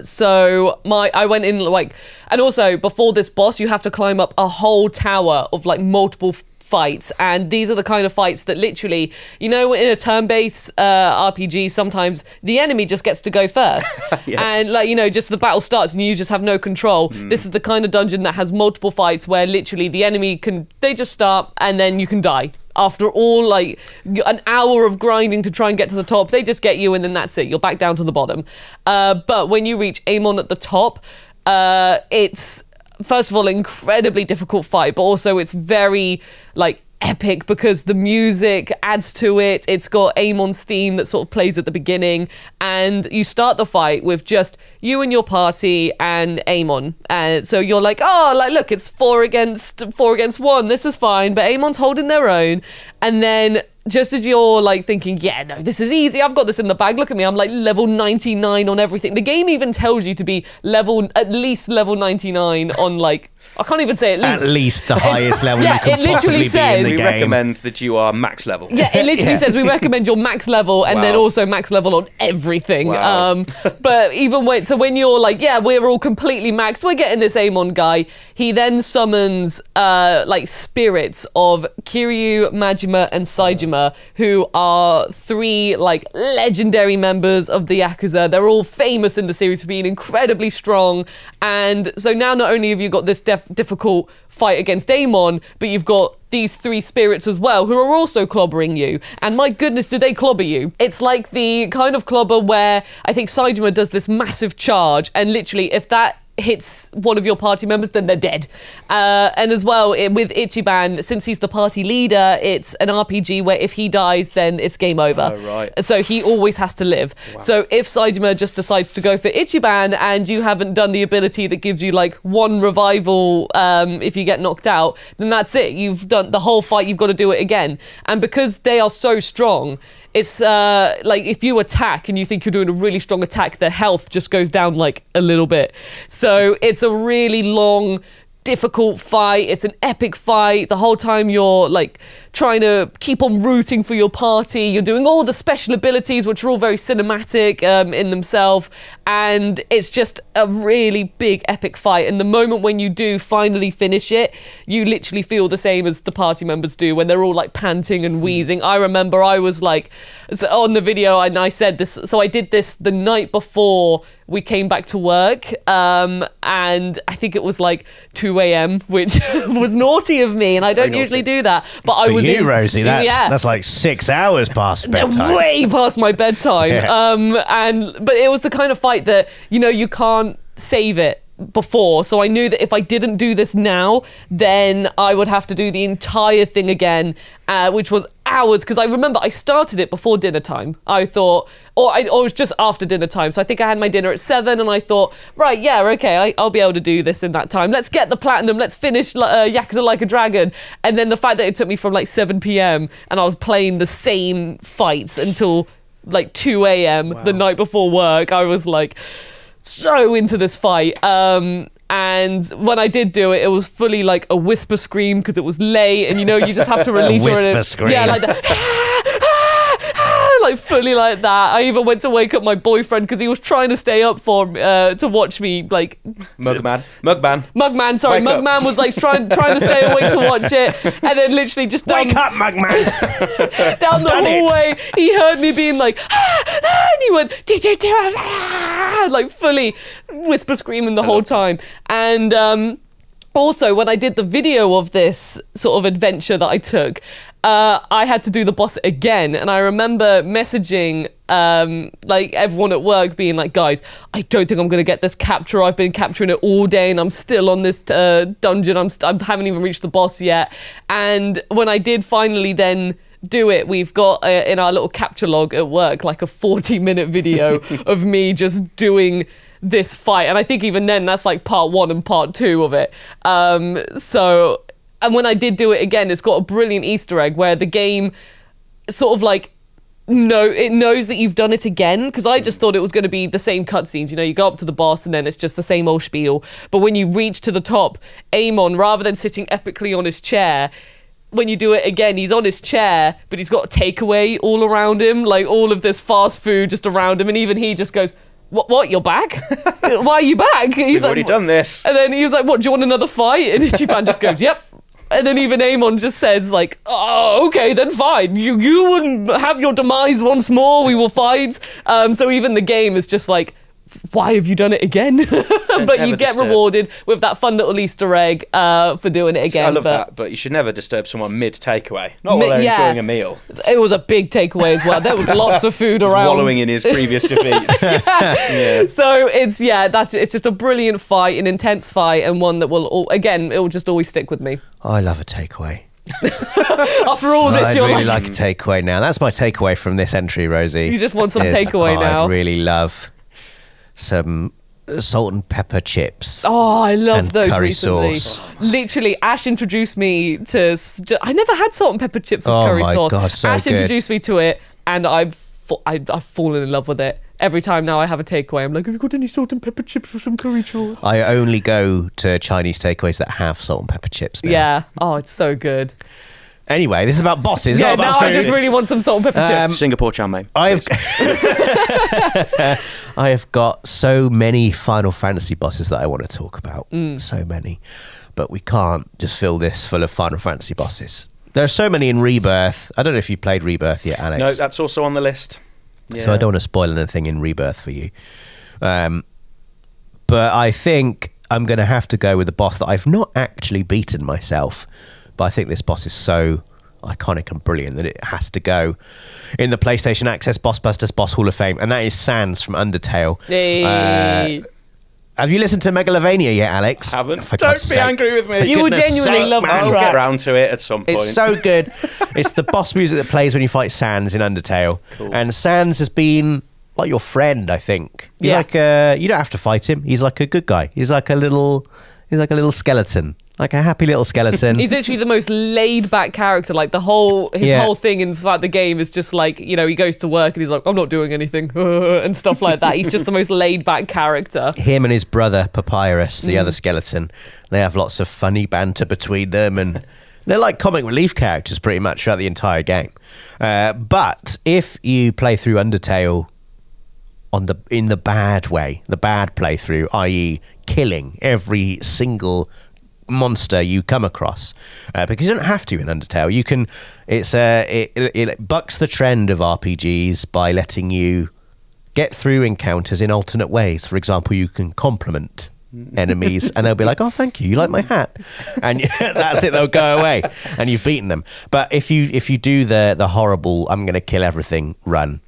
[SPEAKER 2] So I went in like, and also before this boss, you have to climb up a whole tower of like multiple fights, and these are the kind of fights that literally, you know, in a turn-based RPG, sometimes the enemy just gets to go first. And like, you know, just the battle starts and you just have no control. This is the kind of dungeon that has multiple fights where literally the enemy they just start and then you can die. After all, like, an hour of grinding to try and get to the top, they just get you and then that's it. You're back down to the bottom. But when you reach Amon at the top, it's, first of all, an incredibly difficult fight, but also it's very, like, epic because the music adds to it. It's got Amon's theme that sort of plays at the beginning, and you start the fight with just you and your party and Amon. And so you're like, oh, like, look, it's 4 against 1. This is fine, but Amon's holding their own. And then just as you're like thinking, yeah, no, this is easy, I've got this in the bag, look at me, I'm like level 99 on everything. The game even tells you to be at least level 99 on, like, I can't even say at least
[SPEAKER 1] the highest level you could possibly be in the game.
[SPEAKER 3] We recommend that you are max level.
[SPEAKER 2] Yeah, it literally says we recommend your max level and then also max level on everything.
[SPEAKER 3] Wow.
[SPEAKER 2] But even when you're like, yeah, we're all completely maxed, we're getting this Amon guy, he then summons like spirits of Kiryu, Majima, and Saejima, who are 3 like legendary members of the Yakuza. They're all famous in the series for being incredibly strong. And so now not only have you got this difficult fight against Amon, but you've got these 3 spirits as well who are also clobbering you. And my goodness, do they clobber you. It's like the kind of clobber where I think Saejima does this massive charge, and literally if that hits one of your party members, then they're dead. And as well, with Ichiban, since he's the party leader, it's an RPG where if he dies, then it's game over.
[SPEAKER 3] Oh, right.
[SPEAKER 2] So he always has to live. Wow. So if Saejima just decides to go for Ichiban and you haven't done the ability that gives you like 1 revival if you get knocked out, then that's it. You've done the whole fight, you've got to do it again. And because they are so strong, it's like if you attack and you think you're doing a really strong attack, their health just goes down like a little bit. So it's a really long, difficult fight. It's an epic fight. The whole time you're like trying to keep on rooting for your party. You're doing all the special abilities, which are all very cinematic in themselves. And it's just a really big epic fight. And the moment when you do finally finish it, you literally feel the same as the party members do when they're all like panting and wheezing. I remember I was like, on the video, and I said this, so I did this the night before we came back to work, and I think it was like 2 a.m, which was naughty of me, and I don't usually do that. But I was
[SPEAKER 1] you, Rosie, that's like 6 hours past bedtime.
[SPEAKER 2] Way past my bedtime. But it was the kind of fight that, you know, you can't save it before, so I knew that if I didn't do this now, then I would have to do the entire thing again, which was hours, because I remember I started it before dinner time. I thought, or it was just after dinner time, so I think I had my dinner at 7, and I thought, right, yeah, okay, I'll be able to do this in that time. Let's get the platinum, let's finish Yakuza Like a Dragon. And then the fact that it took me from like 7 p.m. and I was playing the same fights until like 2 a.m. the night before work, I was like so into this fight. And when I did do it, it was fully like a whisper scream because it was late, and you know, you just have to release
[SPEAKER 1] a whisper scream.
[SPEAKER 2] Yeah, like that. like fully like that. I even went to wake up my boyfriend because he was trying to stay up for to watch me like
[SPEAKER 3] Mugman.
[SPEAKER 2] Sorry,
[SPEAKER 3] Wake up.
[SPEAKER 2] Mugman was like trying to stay awake to watch it, and then literally just down,
[SPEAKER 1] Wake up, Mugman!
[SPEAKER 2] down the hallway, he heard me being like, and he went, did you do it? Like fully whisper screaming the whole time. And also, when I did the video of this sort of adventure that I took, I had to do the boss again. And I remember messaging like everyone at work being like, guys, I don't think I'm going to get this capture. I've been capturing it all day and I'm still on this dungeon. I haven't even reached the boss yet. And when I did finally then do it, we've got in our little capture log at work like a 40-minute video of me just doing this fight. And I think even then that's like part 1 and part 2 of it. And when I did do it again, it's got a brilliant Easter egg where the game sort of like, it knows that you've done it again, because I just thought it was going to be the same cutscenes. You know, you go up to the boss and then it's just the same old spiel. But when you reach to the top, Amon, rather than sitting epically on his chair, when you do it again, he's on his chair, but he's got a takeaway all around him, like all of this fast food just around him. And even he just goes, what, you're back? Why are you back? He's
[SPEAKER 3] already done this.
[SPEAKER 2] And then he was like, what, do you want another fight? And Ichiban just goes, yep. And then even Amon just says like, oh, okay, then fine. You wouldn't have your demise once more, we will fight. So even the game is just like, why have you done it again? But you get rewarded with that fun little Easter egg for doing it again.
[SPEAKER 3] I love that, but you should never disturb someone mid-takeaway. Not while they're enjoying a meal.
[SPEAKER 2] It was a big takeaway as well. There was lots of food around.
[SPEAKER 3] Wallowing in his previous defeat.
[SPEAKER 2] Yeah. So it's just a brilliant fight, an intense fight, and one that will, again, it will just always stick with me.
[SPEAKER 1] Oh, I love a takeaway.
[SPEAKER 2] After all this,
[SPEAKER 1] I'd
[SPEAKER 2] you're
[SPEAKER 1] really
[SPEAKER 2] like
[SPEAKER 1] like a takeaway now. That's my takeaway from this entry, Rosie.
[SPEAKER 2] You just want some takeaway now.
[SPEAKER 1] I'd really love some salt and pepper chips.
[SPEAKER 2] Oh, I love those
[SPEAKER 1] curry
[SPEAKER 2] recently.
[SPEAKER 1] sauce.
[SPEAKER 2] Literally, Ash introduced me to... I never had salt and pepper chips with curry sauce.
[SPEAKER 1] God, so
[SPEAKER 2] Ash
[SPEAKER 1] good.
[SPEAKER 2] introduced me to it, and I've fallen in love with it. Every time now I have a takeaway, I'm like, have you got any salt and pepper chips with some curry sauce?
[SPEAKER 1] I only go to Chinese takeaways that have salt and pepper chips now.
[SPEAKER 2] Yeah. Oh, it's so good.
[SPEAKER 1] Anyway, this is about bosses,
[SPEAKER 2] Yeah,
[SPEAKER 1] not about
[SPEAKER 2] now
[SPEAKER 1] food.
[SPEAKER 2] I just really want some salt and pepper chips.
[SPEAKER 3] Singapore chow mein.
[SPEAKER 1] I have got so many Final Fantasy bosses that I want to talk about. So many. But we can't just fill this full of Final Fantasy bosses. There are so many in Rebirth. I don't know if you played Rebirth yet, Alex.
[SPEAKER 3] No, that's also on the list. Yeah.
[SPEAKER 1] So I don't want to spoil anything in Rebirth for you. But I think I'm going to have to go with a boss that I've not actually beaten myself. But I think this boss is so iconic and brilliant that it has to go in the PlayStation Access Boss Busters Boss Hall of Fame. And that is Sans from Undertale.
[SPEAKER 2] Hey.
[SPEAKER 1] Have you listened to Megalovania yet, Alex?
[SPEAKER 3] Haven't.
[SPEAKER 1] For
[SPEAKER 3] Don't
[SPEAKER 1] God's
[SPEAKER 3] be
[SPEAKER 1] sake.
[SPEAKER 3] angry with me.
[SPEAKER 2] You will
[SPEAKER 1] goodness
[SPEAKER 2] genuinely
[SPEAKER 1] sake,
[SPEAKER 2] love
[SPEAKER 1] man.
[SPEAKER 2] the
[SPEAKER 3] I'll
[SPEAKER 2] track.
[SPEAKER 3] get round to it at some point.
[SPEAKER 1] It's so good. It's the boss music that plays when you fight Sans in Undertale.
[SPEAKER 3] Cool.
[SPEAKER 1] And Sans has been like your friend, I think. He's
[SPEAKER 2] Yeah.
[SPEAKER 1] like you don't have to fight him. He's like a good guy. He's like a little skeleton. Like a happy little skeleton.
[SPEAKER 2] He's literally the most laid-back character. Like his whole thing in the game is just like, you know, he goes to work and he's like, I'm not doing anything, and stuff like that. He's just the most laid-back character.
[SPEAKER 1] Him and his brother Papyrus, the other skeleton, they have lots of funny banter between them, and they're like comic relief characters pretty much throughout the entire game. But if you play through Undertale in the bad way, the bad playthrough, i.e. killing every single monster you come across, because you don't have to in Undertale. You can. It bucks the trend of RPGs by letting you get through encounters in alternate ways. For example, you can compliment enemies and they'll be like, oh, thank you, you like my hat, and that's it, they'll go away and you've beaten them. But if you do the horrible I'm gonna kill everything run,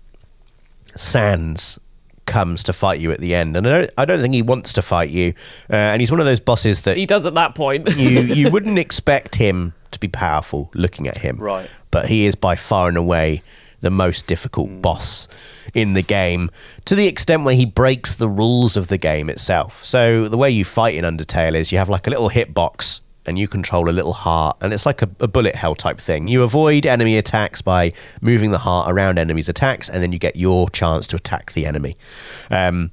[SPEAKER 1] Sans comes to fight you at the end, and I don't think he wants to fight you, and he's one of those bosses that
[SPEAKER 2] He does at that point.
[SPEAKER 1] you wouldn't expect him to be powerful looking at him,
[SPEAKER 3] Right.
[SPEAKER 1] but he is by far and away the most difficult boss in the game, to the extent where he breaks the rules of the game itself. So the way you fight in Undertale is you have like a little hitbox and you control a little heart, and it's like a bullet hell type thing. You avoid enemy attacks by moving the heart around enemies' attacks, and then you get your chance to attack the enemy. And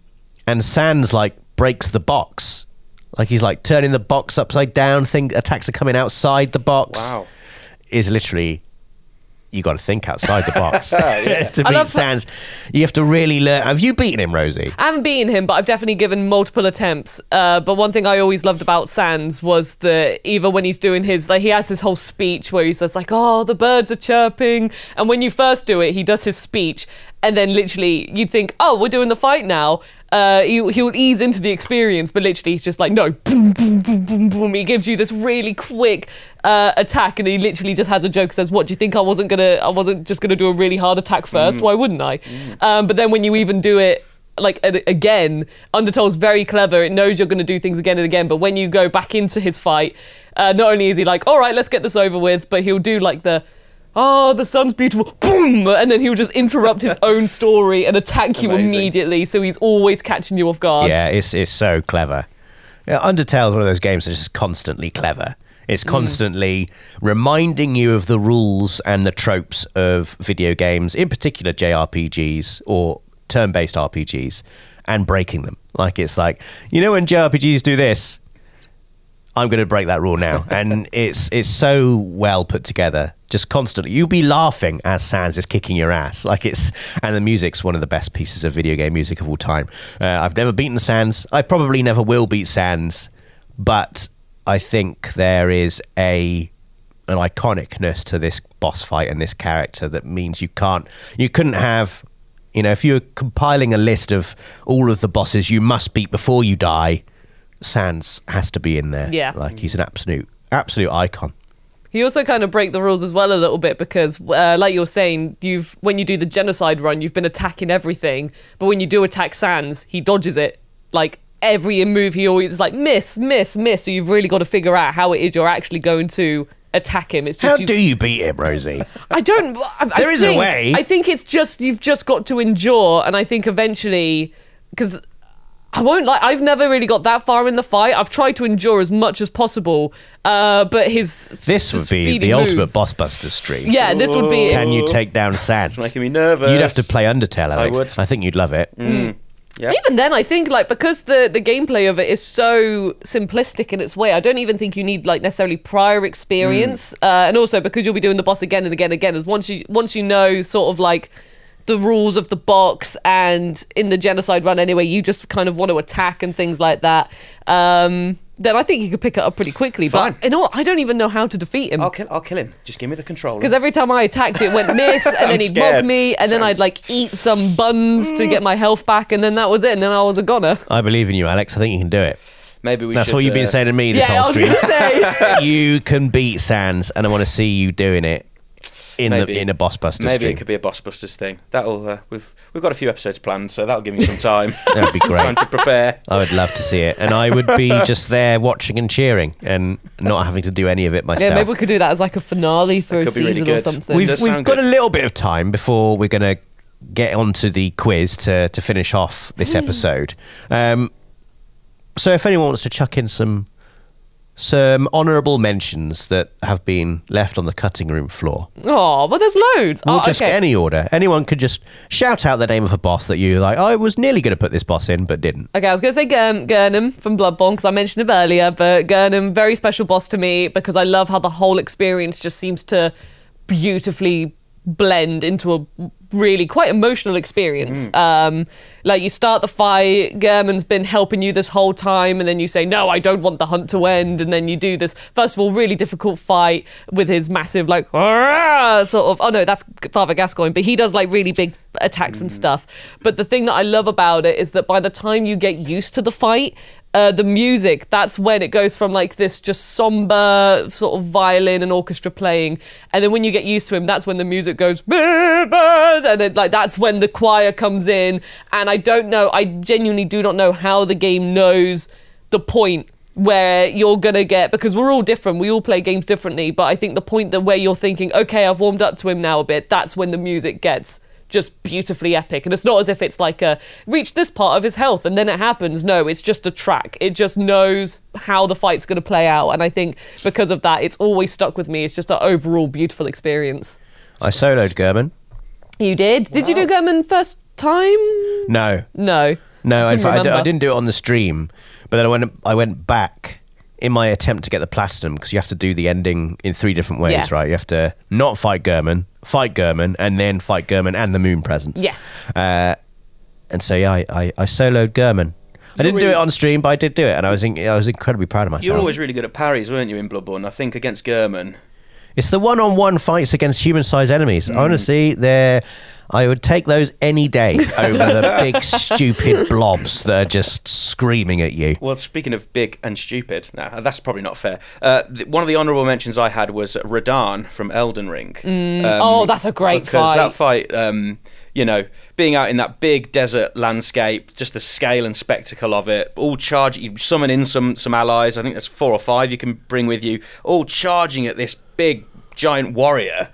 [SPEAKER 1] Sans like breaks the box, like he's like turning the box upside down. Attacks are coming outside the box.
[SPEAKER 3] Wow.
[SPEAKER 1] Is literally, you got to think outside the box
[SPEAKER 3] Yeah.
[SPEAKER 1] to beat Sans. You have to really learn. Have you beaten him, Rosie?
[SPEAKER 2] I haven't beaten him, but I've definitely given multiple attempts. But one thing I always loved about Sans was that even when he's doing his, like, he has this whole speech where he says like, "Oh, the birds are chirping," and when you first do it, he does his speech, and then literally you'd think, "Oh, we're doing the fight now." He would ease into the experience, but literally he's just like, no, boom, boom, boom, boom, boom. He gives you this really quick attack, and he literally just has a joke, says, "What do you think? I wasn't just gonna do a really hard attack first? Why wouldn't I?" But then when you even do it like again, Undertale's very clever. It knows you're gonna do things again and again. But when you go back into his fight, not only is he like, "All right, let's get this over with," but he'll do like "Oh, the sun's beautiful," boom, and then he'll just interrupt his own story and attack you immediately. So he's always catching you off guard.
[SPEAKER 1] Yeah, it's so clever. Yeah, Undertale is one of those games that's just constantly clever. It's constantly reminding you of the rules and the tropes of video games, in particular JRPGs or turn-based RPGs, and breaking them. Like, it's like, you know, when JRPGs do this, I'm going to break that rule now. And it's so well put together, just constantly. You'll be laughing as Sans is kicking your ass. And the music's one of the best pieces of video game music of all time. I've never beaten Sans. I probably never will beat Sans, but I think there is an iconicness to this boss fight and this character that means you couldn't have, you know, if you're compiling a list of all of the bosses you must beat before you die, Sans has to be in there.
[SPEAKER 2] Yeah.
[SPEAKER 1] Like, he's an absolute icon.
[SPEAKER 2] You also kind of break the rules as well a little bit because, like you're saying, when you do the genocide run, you've been attacking everything. But when you do attack Sans, he dodges it. Like, every move, he always is like, miss, miss, miss. So you've really got to figure out how it is you're actually going to attack him. It's just
[SPEAKER 1] How do you beat him, Rosie?
[SPEAKER 2] I don't...
[SPEAKER 1] There is a way.
[SPEAKER 2] I think it's just, you've just got to endure. And I think eventually, because... I won't lie, I've never really got that far in the fight. I've tried to endure as much as possible, but
[SPEAKER 1] This would be the ultimate Boss Buster stream.
[SPEAKER 2] Yeah, this would be...
[SPEAKER 1] Can you take down Sans?
[SPEAKER 3] It's making me nervous.
[SPEAKER 1] You'd have to play Undertale, Alex.
[SPEAKER 3] I would.
[SPEAKER 1] I think you'd love it.
[SPEAKER 3] Yeah.
[SPEAKER 2] Even then, I think, like, because the gameplay of it is so simplistic in its way, I don't even think you need, like, necessarily prior experience. And also, because you'll be doing the boss again and again and again, is once you know sort of, like, the rules of the box, and in the genocide run anyway, you just kind of want to attack and things like that, then I think you could pick it up pretty quickly.
[SPEAKER 3] Fine.
[SPEAKER 2] But in all, I don't even know how to defeat him.
[SPEAKER 3] I'll kill him. Just give me the controller.
[SPEAKER 2] Because every time I attacked, it went miss, and then he'd
[SPEAKER 3] scared.
[SPEAKER 2] mog me, and then I'd like eat some buns to get my health back, and then that was it, and then I was a goner.
[SPEAKER 1] I believe in you, Alex. I think you can do it.
[SPEAKER 3] Maybe
[SPEAKER 1] That's what you've been saying to me this
[SPEAKER 2] Yeah, I
[SPEAKER 1] whole
[SPEAKER 2] was
[SPEAKER 1] stream.
[SPEAKER 2] gonna say.
[SPEAKER 1] You can beat Sans, and I want to see you doing it in a Boss Buster
[SPEAKER 3] Maybe
[SPEAKER 1] stream.
[SPEAKER 3] it could be a Boss Busters thing. That'll we've got a few episodes planned, so that'll give me some time.
[SPEAKER 1] That'd be great.
[SPEAKER 3] Time to prepare.
[SPEAKER 1] I would love to see it, and I would be just there watching and cheering, and not having to do any of it myself.
[SPEAKER 2] Yeah, maybe we could do that as like a finale for a
[SPEAKER 3] could be really
[SPEAKER 2] season or
[SPEAKER 3] good.
[SPEAKER 2] something.
[SPEAKER 1] We've
[SPEAKER 3] does
[SPEAKER 1] got
[SPEAKER 3] sound good.
[SPEAKER 1] a little bit of time before we're going to get onto the quiz to finish off this episode. So if anyone wants to chuck in some honourable mentions that have been left on the cutting room floor.
[SPEAKER 2] Oh, but there's loads.
[SPEAKER 1] We'll just
[SPEAKER 2] okay.
[SPEAKER 1] get any order. Anyone could just shout out the name of a boss that you like, I was nearly going to put this boss in, but didn't.
[SPEAKER 2] Okay, I was going to say Gurnham from Bloodborne because I mentioned him earlier, but Gurnham, very special boss to me because I love how the whole experience just seems to beautifully blend into a really quite emotional experience. Like, you start the fight, Gehrman's been helping you this whole time, and then you say, no, I don't want the hunt to end, and then you do this, first of all, really difficult fight with his massive, like, sort of, oh no, that's Father Gascoigne, but he does, like, really big attacks and stuff. But the thing that I love about it is that by the time you get used to the fight, the music, that's when it goes from like this just somber sort of violin and orchestra playing, and then when you get used to him, that's when the music goes, and then, like, that's when the choir comes in. And I don't know, I genuinely do not know how the game knows the point where you're gonna get, because we're all different, we all play games differently, but I think the point that where you're thinking, okay, I've warmed up to him now a bit, that's when the music gets just beautifully epic. And it's not as if it's like reach this part of his health and then it happens. No, it's just a track. It just knows how the fight's going to play out. And I think because of that, it's always stuck with me. It's just an overall beautiful experience.
[SPEAKER 1] I soloed Gehrman.
[SPEAKER 2] You did? Did you do Gurman first time?
[SPEAKER 1] No.
[SPEAKER 2] No.
[SPEAKER 1] No, in fact, I
[SPEAKER 2] remember.
[SPEAKER 1] didn't do it on the stream, but then I went back in my attempt to get the platinum, because you have to do the ending in 3 different ways,
[SPEAKER 2] Yeah.
[SPEAKER 1] right? You have to not fight Gehrman, fight Gurman, and then fight Gurman and the Moon Presence.
[SPEAKER 2] Yeah.
[SPEAKER 1] And so yeah, I soloed Gurman. I didn't do it on stream, but I did do it, and I was incredibly proud of myself.
[SPEAKER 3] You were always really good at parries, weren't you, in Bloodborne? I think against Gurman.
[SPEAKER 1] It's the one-on-one fights against human-sized enemies. Honestly, I would take those any day over the big, stupid blobs that are just screaming at you.
[SPEAKER 3] Well, speaking of big and stupid, no, that's probably not fair. One of the honourable mentions I had was Radahn from Elden Ring.
[SPEAKER 2] Oh, that's a great fight.
[SPEAKER 3] Because that fight, you know, being out in that big desert landscape, just the scale and spectacle of it, all charge. You summon in some allies. I think there's 4 or 5 you can bring with you, all charging at this big giant warrior.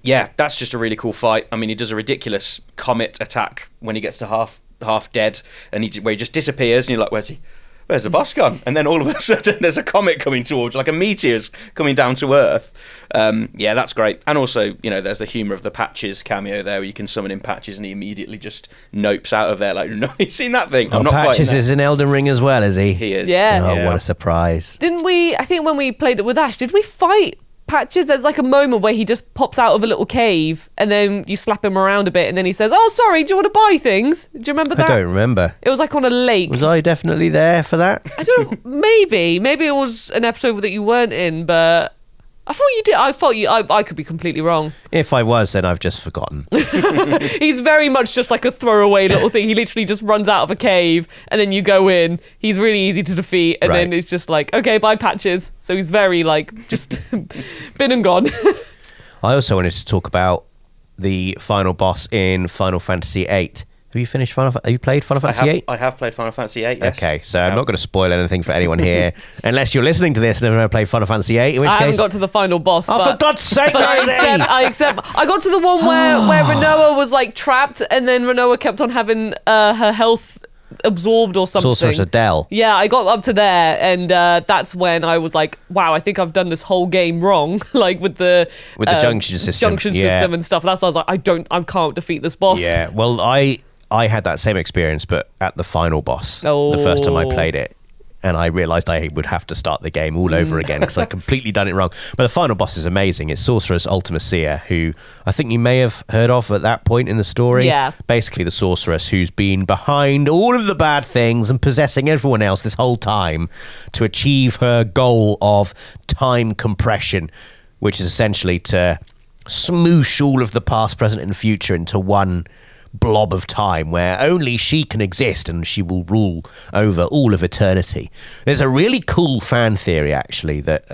[SPEAKER 3] Yeah, that's just a really cool fight. I mean, he does a ridiculous comet attack when he gets to half dead, and where he just disappears, and you're like, where's the boss gone? And then all of a sudden there's a comet coming towards you, like a meteor's coming down to Earth. Yeah, that's great. And also, you know, there's the humour of the Patches cameo there, where you can summon in Patches and he immediately just nopes out of there like, no, you've seen that thing? I'm not
[SPEAKER 1] Patches is in Elden Ring as well, is he?
[SPEAKER 3] He is.
[SPEAKER 2] Yeah.
[SPEAKER 1] Oh, what a surprise.
[SPEAKER 2] Didn't we, I think when we played it with Ash, did we fight Patches? There's like a moment where he just pops out of a little cave and then you slap him around a bit and then he says, oh, sorry, do you want to buy things? Do you remember that?
[SPEAKER 1] I don't remember.
[SPEAKER 2] It was like on a lake.
[SPEAKER 1] Was I definitely there for that?
[SPEAKER 2] I don't know, maybe it was an episode that you weren't in, but I thought you did. I could be completely wrong.
[SPEAKER 1] If I was, then I've just forgotten.
[SPEAKER 2] He's very much just like a throwaway little thing. He literally just runs out of a cave and then you go in. He's really easy to defeat and then it's just like, okay, bye Patches. So he's very like just been and gone.
[SPEAKER 1] I also wanted to talk about the final boss in Final Fantasy VIII. Have you finished Have you played Final Fantasy VIII?
[SPEAKER 3] I have played Final Fantasy VIII, yes.
[SPEAKER 1] Okay, so I'm not going to spoil anything for anyone here, unless you're listening to this and have never played Final Fantasy VIII, in which
[SPEAKER 2] I
[SPEAKER 1] case...
[SPEAKER 2] haven't got to the final boss.
[SPEAKER 1] Oh, for God's sake,
[SPEAKER 2] but
[SPEAKER 1] Rosie!
[SPEAKER 2] I accept. I got to the one where Renoa was like trapped and then Renoa kept on having her health absorbed or something.
[SPEAKER 1] Sorceress Adele.
[SPEAKER 2] Yeah, I got up to there and that's when I was like, wow, I think I've done this whole game wrong. Like with the
[SPEAKER 1] junction system.
[SPEAKER 2] System and stuff. That's why I was like, I can't defeat this boss.
[SPEAKER 1] Yeah, well, I had that same experience, but at the final boss, the first time I played it, and I realised I would have to start the game all over again because I'd completely done it wrong. But the final boss is amazing. It's Sorceress Ultimacia, who I think you may have heard of at that point in the story.
[SPEAKER 2] Yeah.
[SPEAKER 1] Basically the sorceress who's been behind all of the bad things and possessing everyone else this whole time to achieve her goal of time compression, which is essentially to smoosh all of the past, present, and future into one blob of time where only she can exist and she will rule over all of eternity. There's a really cool fan theory, actually, that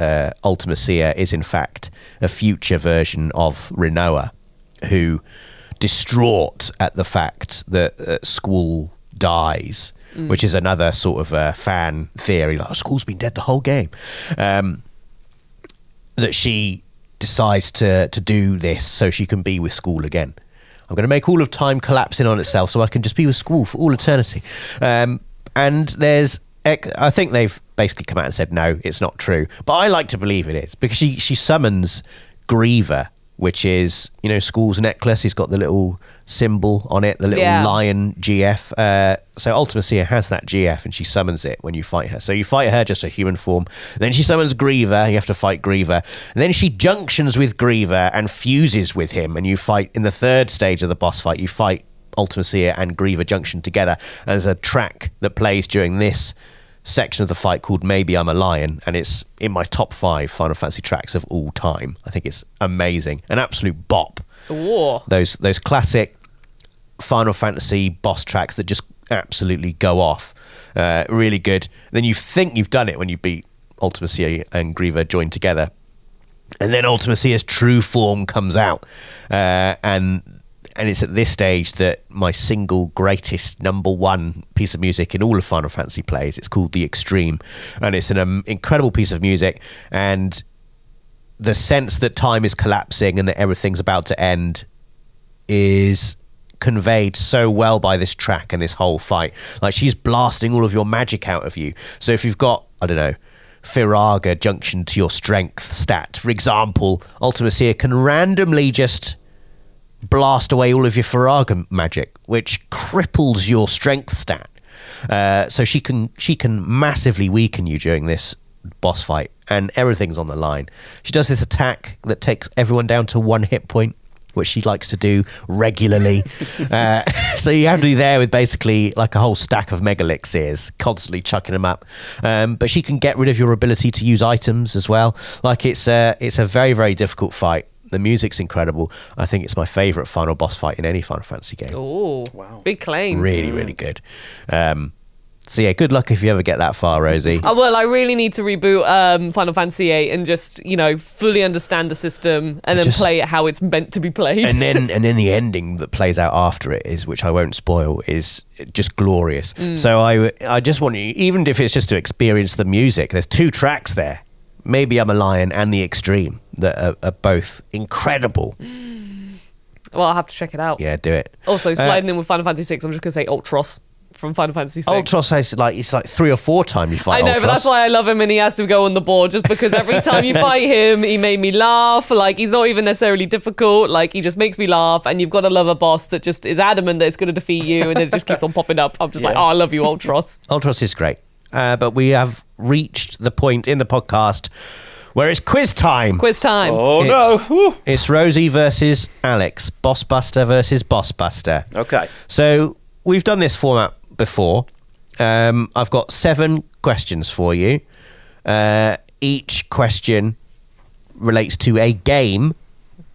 [SPEAKER 1] Ultimacia is in fact a future version of Renoa, who, distraught at the fact that Squall dies, which is another sort of fan theory, like, Squall's been dead the whole game, that she decides to do this so she can be with Squall again. I'm going to make all of time collapse in on itself so I can just be with Squall for all eternity. And there's... I think they've basically come out and said, no, it's not true. But I like to believe it is, because she summons Griever, which is, you know, Squall's necklace. He's got the little symbol on it, the little lion GF. So Ultimacia has that GF and she summons it when you fight her. So you fight her just a human form. Then she summons Griever. You have to fight Griever. And then she junctions with Griever and fuses with him. And you fight in the third stage of the boss fight. You fight Ultimacia and Griever junction together. And there's a track that plays during this section of the fight called Maybe I'm a Lion, and it's in my top 5 Final Fantasy tracks of all time. I think it's amazing, an absolute bop.
[SPEAKER 2] Ooh.
[SPEAKER 1] Those classic Final Fantasy boss tracks that just absolutely go off, really good. Then you think you've done it when you beat Ultimacia and Griever joined together, and then Ultimacia's true form comes out, and it's at this stage that my single greatest #1 piece of music in all of Final Fantasy plays. It's called The Extreme, and it's an incredible piece of music, and the sense that time is collapsing and that everything's about to end is conveyed so well by this track and this whole fight. Like, she's blasting all of your magic out of you. So if you've got, I don't know, Firaga junction to your strength stat, for example, Ultimacia can randomly just blast away all of your Firaga magic, which cripples your strength stat. So she can massively weaken you during this boss fight, and everything's on the line. She does this attack that takes everyone down to 1 hit point, which she likes to do regularly. So you have to be there with basically like a whole stack of mega elixirs, constantly chucking them up. But she can get rid of your ability to use items as well. Like it's a very, very difficult fight. The music's incredible. I think it's my favourite final boss fight in any Final Fantasy game.
[SPEAKER 2] Oh, wow. Big claim.
[SPEAKER 1] Really, really good. So yeah, good luck if you ever get that far, Rosie.
[SPEAKER 2] Well, I really need to reboot Final Fantasy VIII and just, fully understand the system and then play it how it's meant to be played.
[SPEAKER 1] And then the ending that plays out after it is, which I won't spoil, is just glorious. So I just want you, even if it's just to experience the music, there's 2 tracks there. Maybe I'm a Lion and The Extreme that are both incredible.
[SPEAKER 2] Well, I'll have to check it out.
[SPEAKER 1] Yeah, do it.
[SPEAKER 2] Also, sliding in with Final Fantasy VI, I'm just going to say Ultros from Final Fantasy VI.
[SPEAKER 1] Ultros it's like 3 or 4 times you fight
[SPEAKER 2] I know,
[SPEAKER 1] Ultros.
[SPEAKER 2] but that's why I love him and he has to go on the board, just because every time you fight him, he made me laugh. Like, he's not even necessarily difficult. Like, he just makes me laugh, and you've got to love a boss that just is adamant that it's going to defeat you, and then it just keeps on popping up. I'm just like, oh, I love you, Ultros.
[SPEAKER 1] Ultros is great. But we have reached the point in the podcast where it's quiz time.
[SPEAKER 2] Quiz time.
[SPEAKER 3] Oh, no.
[SPEAKER 1] It's Rosie versus Alex. Bossbuster versus Bossbuster.
[SPEAKER 3] Okay.
[SPEAKER 1] So we've done this format before. I've got 7 questions for you. Each question relates to a game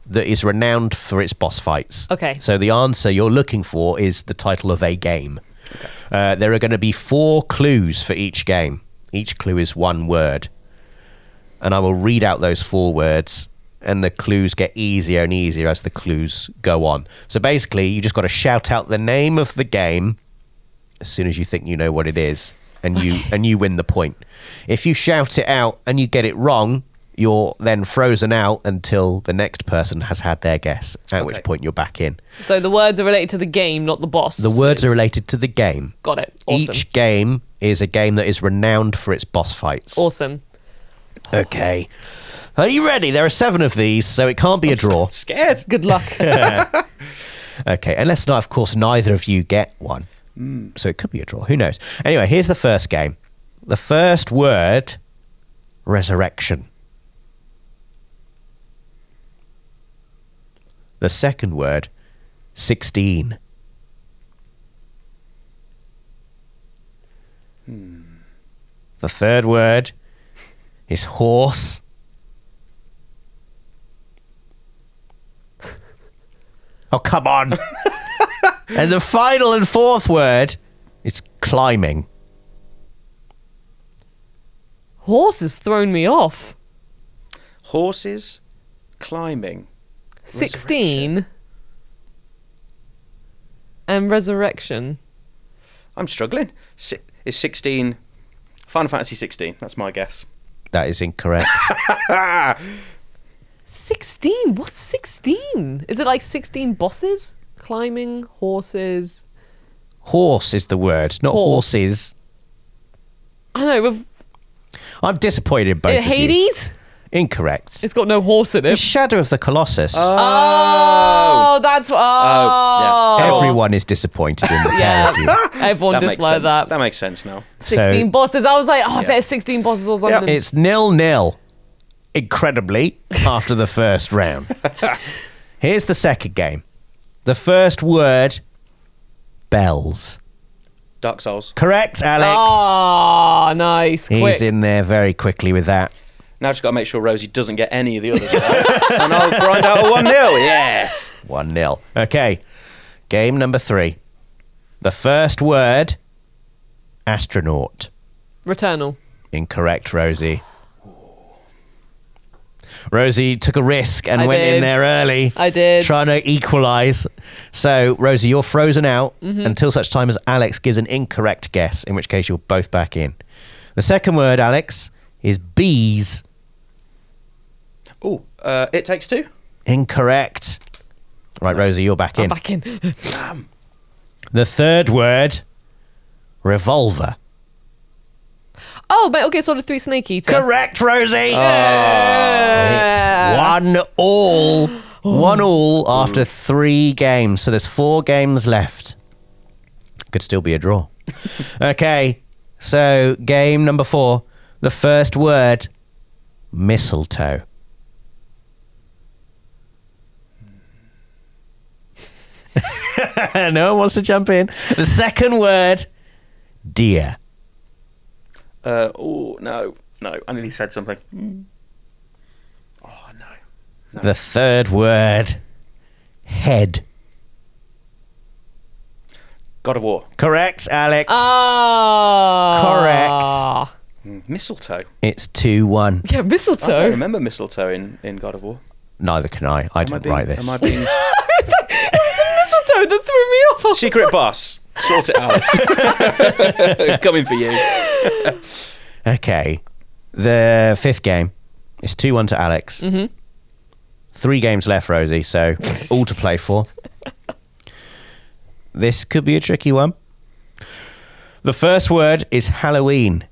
[SPEAKER 1] that is renowned for its boss fights.
[SPEAKER 2] Okay.
[SPEAKER 1] So the answer you're looking for is the title of a game. Okay. There are going to be 4 clues for each game. Each clue is 1 word. And I will read out those 4 words, and the clues get easier and easier as the clues go on. So basically, you just got to shout out the name of the game as soon as you think you know what it is, and you win the point. If you shout it out and you get it wrong, you're then frozen out until the next person has had their guess, at which point you're back in.
[SPEAKER 2] So the words are related to the game, not the boss.
[SPEAKER 1] The words are related to the game.
[SPEAKER 2] Got it. Awesome.
[SPEAKER 1] Each game is a game that is renowned for its boss fights.
[SPEAKER 2] Awesome.
[SPEAKER 1] Okay. Are you ready? There are 7 of these, so it can't be a draw.
[SPEAKER 3] Scared.
[SPEAKER 2] Good luck.
[SPEAKER 1] Okay, unless, of course, neither of you get one. So it could be a draw. Who knows? Anyway, here's the first game. The first word, resurrection. The second word, 16. The third word is horse. Oh, come on. And the final and 4th word is climbing.
[SPEAKER 2] Horse has thrown me off.
[SPEAKER 3] Horses, climbing.
[SPEAKER 2] 16 and resurrection.
[SPEAKER 3] I'm struggling. Is 16 Final Fantasy 16? That's my guess.
[SPEAKER 1] That is incorrect.
[SPEAKER 2] 16? What's 16? Is it like 16 bosses? Climbing, horses.
[SPEAKER 1] Horse is the word, not
[SPEAKER 2] Horse.
[SPEAKER 1] horses.
[SPEAKER 2] I know. With
[SPEAKER 1] I'm disappointed in both of you.
[SPEAKER 2] Hades?
[SPEAKER 1] Incorrect.
[SPEAKER 2] It's got no horse in
[SPEAKER 1] The
[SPEAKER 2] it.
[SPEAKER 1] Shadow of the Colossus.
[SPEAKER 2] Oh, that's
[SPEAKER 3] yeah.
[SPEAKER 1] Everyone is disappointed in the pair of you.
[SPEAKER 2] Everyone
[SPEAKER 3] That makes
[SPEAKER 2] disliked
[SPEAKER 3] sense.
[SPEAKER 2] that.
[SPEAKER 3] That makes sense now.
[SPEAKER 2] 16 bosses. I was like, I bet it's 16 bosses or something.
[SPEAKER 1] It's 0-0, incredibly, after the first round. Here's the second game. The first word, bells.
[SPEAKER 3] Dark Souls.
[SPEAKER 1] Correct, Alex.
[SPEAKER 2] Oh, nice.
[SPEAKER 1] He's
[SPEAKER 2] Quick.
[SPEAKER 1] in there very quickly with that.
[SPEAKER 3] Now I've just got to make sure Rosie doesn't get any of the others right. And I'll grind out a 1-0. Yes.
[SPEAKER 1] 1-0. Okay. Game number 3. The first word, astronaut.
[SPEAKER 2] Returnal.
[SPEAKER 1] Incorrect, Rosie. Rosie took a risk and
[SPEAKER 2] I
[SPEAKER 1] went in
[SPEAKER 2] did.
[SPEAKER 1] there early.
[SPEAKER 2] I did.
[SPEAKER 1] Trying to equalise. So, Rosie, you're frozen out until such time as Alex gives an incorrect guess, in which case you're both back in. The second word, Alex, is bees.
[SPEAKER 3] Oh, It Takes Two.
[SPEAKER 1] Incorrect. Right, Rosie, you're back in.
[SPEAKER 2] I'm back in.
[SPEAKER 1] The third word, revolver.
[SPEAKER 2] Oh, Metal Gear Solid 3 Snake Eater.
[SPEAKER 1] Correct, Rosie.
[SPEAKER 2] Yeah.
[SPEAKER 1] It's 1-1. 1-1 after 3 games. So there's 4 games left. Could still be a draw. Okay, so game number 4. The first word, mistletoe. No one wants to jump in. The second word, deer.
[SPEAKER 3] Oh, no. I nearly said something. Oh, no.
[SPEAKER 1] The third word, head.
[SPEAKER 3] God of War.
[SPEAKER 1] Correct, Alex.
[SPEAKER 2] Ah.
[SPEAKER 1] Correct.
[SPEAKER 3] Mistletoe.
[SPEAKER 1] It's 2-1.
[SPEAKER 2] Yeah,
[SPEAKER 3] I don't
[SPEAKER 2] mistletoe.
[SPEAKER 3] remember mistletoe in God of War.
[SPEAKER 1] Neither can I. I didn't write this.
[SPEAKER 3] Am I being...
[SPEAKER 2] Mistletoe that threw me off.
[SPEAKER 3] Secret boss. Sort it out. Coming for you.
[SPEAKER 1] Okay. The fifth game is 2-1 to Alex.
[SPEAKER 2] Mm-hmm.
[SPEAKER 1] 3 games left, Rosie, so all to play for. This could be a tricky one. The first word is Halloween.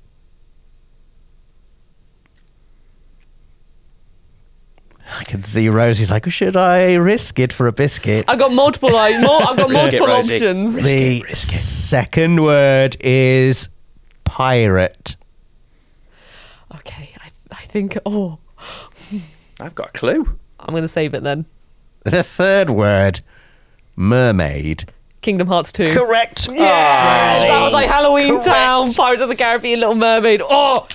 [SPEAKER 1] I can see Rosie's like, should I risk it for a biscuit?
[SPEAKER 2] I've got multiple options.
[SPEAKER 1] The second word is pirate.
[SPEAKER 2] Okay, I think. Oh,
[SPEAKER 3] I've got a clue.
[SPEAKER 2] I'm going to save it then.
[SPEAKER 1] The third word, mermaid.
[SPEAKER 2] Kingdom Hearts 2.
[SPEAKER 1] Correct.
[SPEAKER 2] Yes,
[SPEAKER 1] Rosie.
[SPEAKER 2] that was like Halloween
[SPEAKER 1] Correct.
[SPEAKER 2] Town, Pirates of the Caribbean, Little Mermaid. Oh,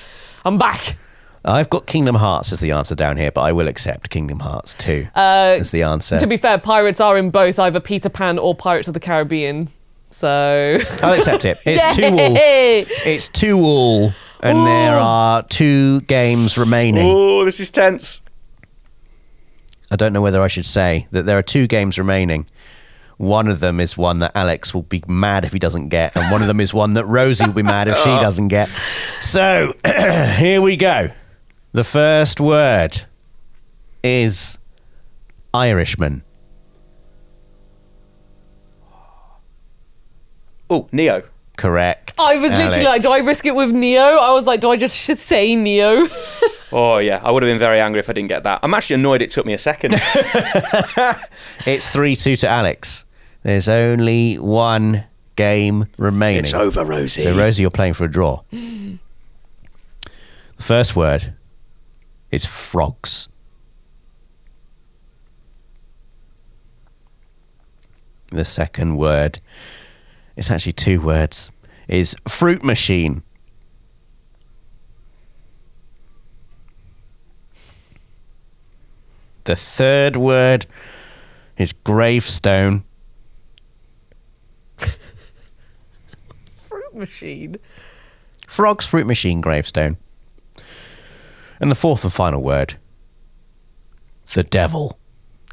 [SPEAKER 2] I'm back.
[SPEAKER 1] I've got Kingdom Hearts as the answer down here, but I will accept Kingdom Hearts 2 as the answer.
[SPEAKER 2] To be fair, pirates are in both either Peter Pan or Pirates of the Caribbean. So
[SPEAKER 1] I'll accept it. It's 2-all.
[SPEAKER 2] Yay!
[SPEAKER 1] It's 2-all, and there are 2 games remaining.
[SPEAKER 3] Oh, this is tense.
[SPEAKER 1] I don't know whether I should say that there are 2 games remaining. One of them is one that Alex will be mad if he doesn't get, and one of them is one that Rosie will be mad if she doesn't get. So, here we go. The first word is Irishman.
[SPEAKER 3] Oh, Neo.
[SPEAKER 1] Correct.
[SPEAKER 2] I was literally like,
[SPEAKER 1] Alex.
[SPEAKER 2] do I risk it with Neo? I was like, do I just should say Neo?
[SPEAKER 3] Oh, yeah. I would have been very angry if I didn't get that. I'm actually annoyed it took me a second.
[SPEAKER 1] It's 3-2 to Alex. There's only 1 game remaining.
[SPEAKER 3] It's over, Rosie.
[SPEAKER 1] So, Rosie, you're playing for a draw. The first word is frogs. The second word, it's actually 2 words, is fruit machine. The third word is gravestone.
[SPEAKER 2] Fruit machine.
[SPEAKER 1] Frogs, fruit machine, gravestone. And the fourth and final word, the devil.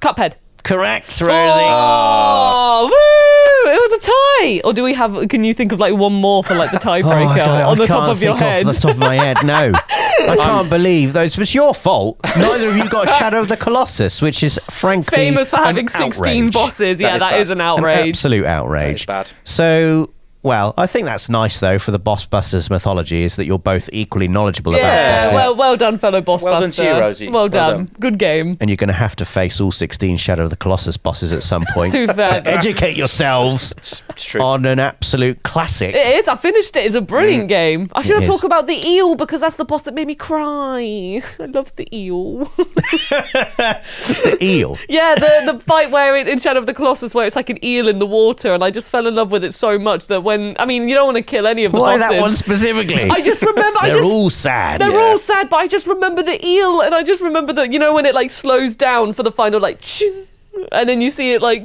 [SPEAKER 2] Cuphead.
[SPEAKER 1] Correct, Rosie.
[SPEAKER 2] Oh, woo! It was a tie. Or do we have? Can you think of like one more for like the tiebreaker on the top of your head?
[SPEAKER 1] Off the top of my head, no. I can't believe those. It's your fault. Neither of you got Shadow of the Colossus, which is frankly
[SPEAKER 2] Famous for having
[SPEAKER 1] an
[SPEAKER 2] 16
[SPEAKER 1] outrage.
[SPEAKER 2] bosses. Yeah, that is an
[SPEAKER 1] An
[SPEAKER 2] outrage.
[SPEAKER 1] absolute outrage.
[SPEAKER 3] That is bad.
[SPEAKER 1] So, well, I think that's nice though for the Boss Busters mythology is that you're both equally knowledgeable about
[SPEAKER 2] Yeah,
[SPEAKER 1] bosses.
[SPEAKER 2] well done, fellow boss
[SPEAKER 3] Well done
[SPEAKER 2] buster.
[SPEAKER 3] to you, Rosie.
[SPEAKER 2] Well
[SPEAKER 3] Well
[SPEAKER 2] done.
[SPEAKER 3] done.
[SPEAKER 2] Good game.
[SPEAKER 1] And you're going to have to face all 16 Shadow of the Colossus bosses at some point
[SPEAKER 2] To be fair.
[SPEAKER 1] to educate yourselves
[SPEAKER 3] It's true.
[SPEAKER 1] on an absolute classic.
[SPEAKER 2] It is. I finished it. It's a brilliant game. I should have
[SPEAKER 1] is.
[SPEAKER 2] talked about the eel because that's the boss that made me cry. I love the eel.
[SPEAKER 1] The eel.
[SPEAKER 2] Yeah, the fight where in Shadow of the Colossus where it's like an eel in the water, and I just fell in love with it so much that when you don't want to kill any of the
[SPEAKER 1] Why
[SPEAKER 2] bosses.
[SPEAKER 1] that one specifically?
[SPEAKER 2] I just remember.
[SPEAKER 1] They're all sad.
[SPEAKER 2] They're all sad, but I just remember the eel, and I just remember that when it like slows down for the final like, ching, and then you see it like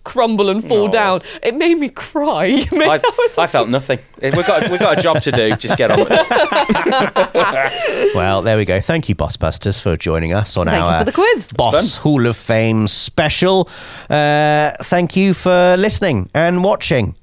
[SPEAKER 2] crumble and fall down. It made me cry.
[SPEAKER 3] I felt nothing. We've got a job to do. Just get on with it.
[SPEAKER 1] Well, there we go. Thank you, Boss Busters, for joining us on
[SPEAKER 2] Thank you
[SPEAKER 1] our
[SPEAKER 2] for the quiz.
[SPEAKER 1] Boss Hall of Fame special. Thank you for listening and watching.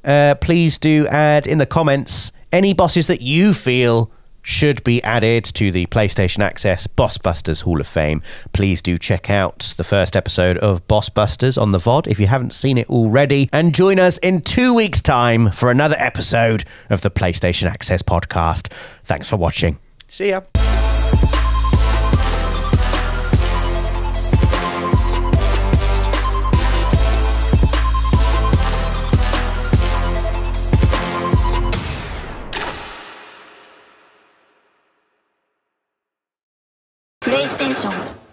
[SPEAKER 1] Please do add in the comments any bosses that you feel should be added to the PlayStation Access Boss Busters Hall of Fame. Please do check out the first episode of Boss Busters on the VOD if you haven't seen it already. And join us in 2 weeks' time for another episode of the PlayStation Access podcast. Thanks for watching.
[SPEAKER 3] See ya.
[SPEAKER 4] PlayStation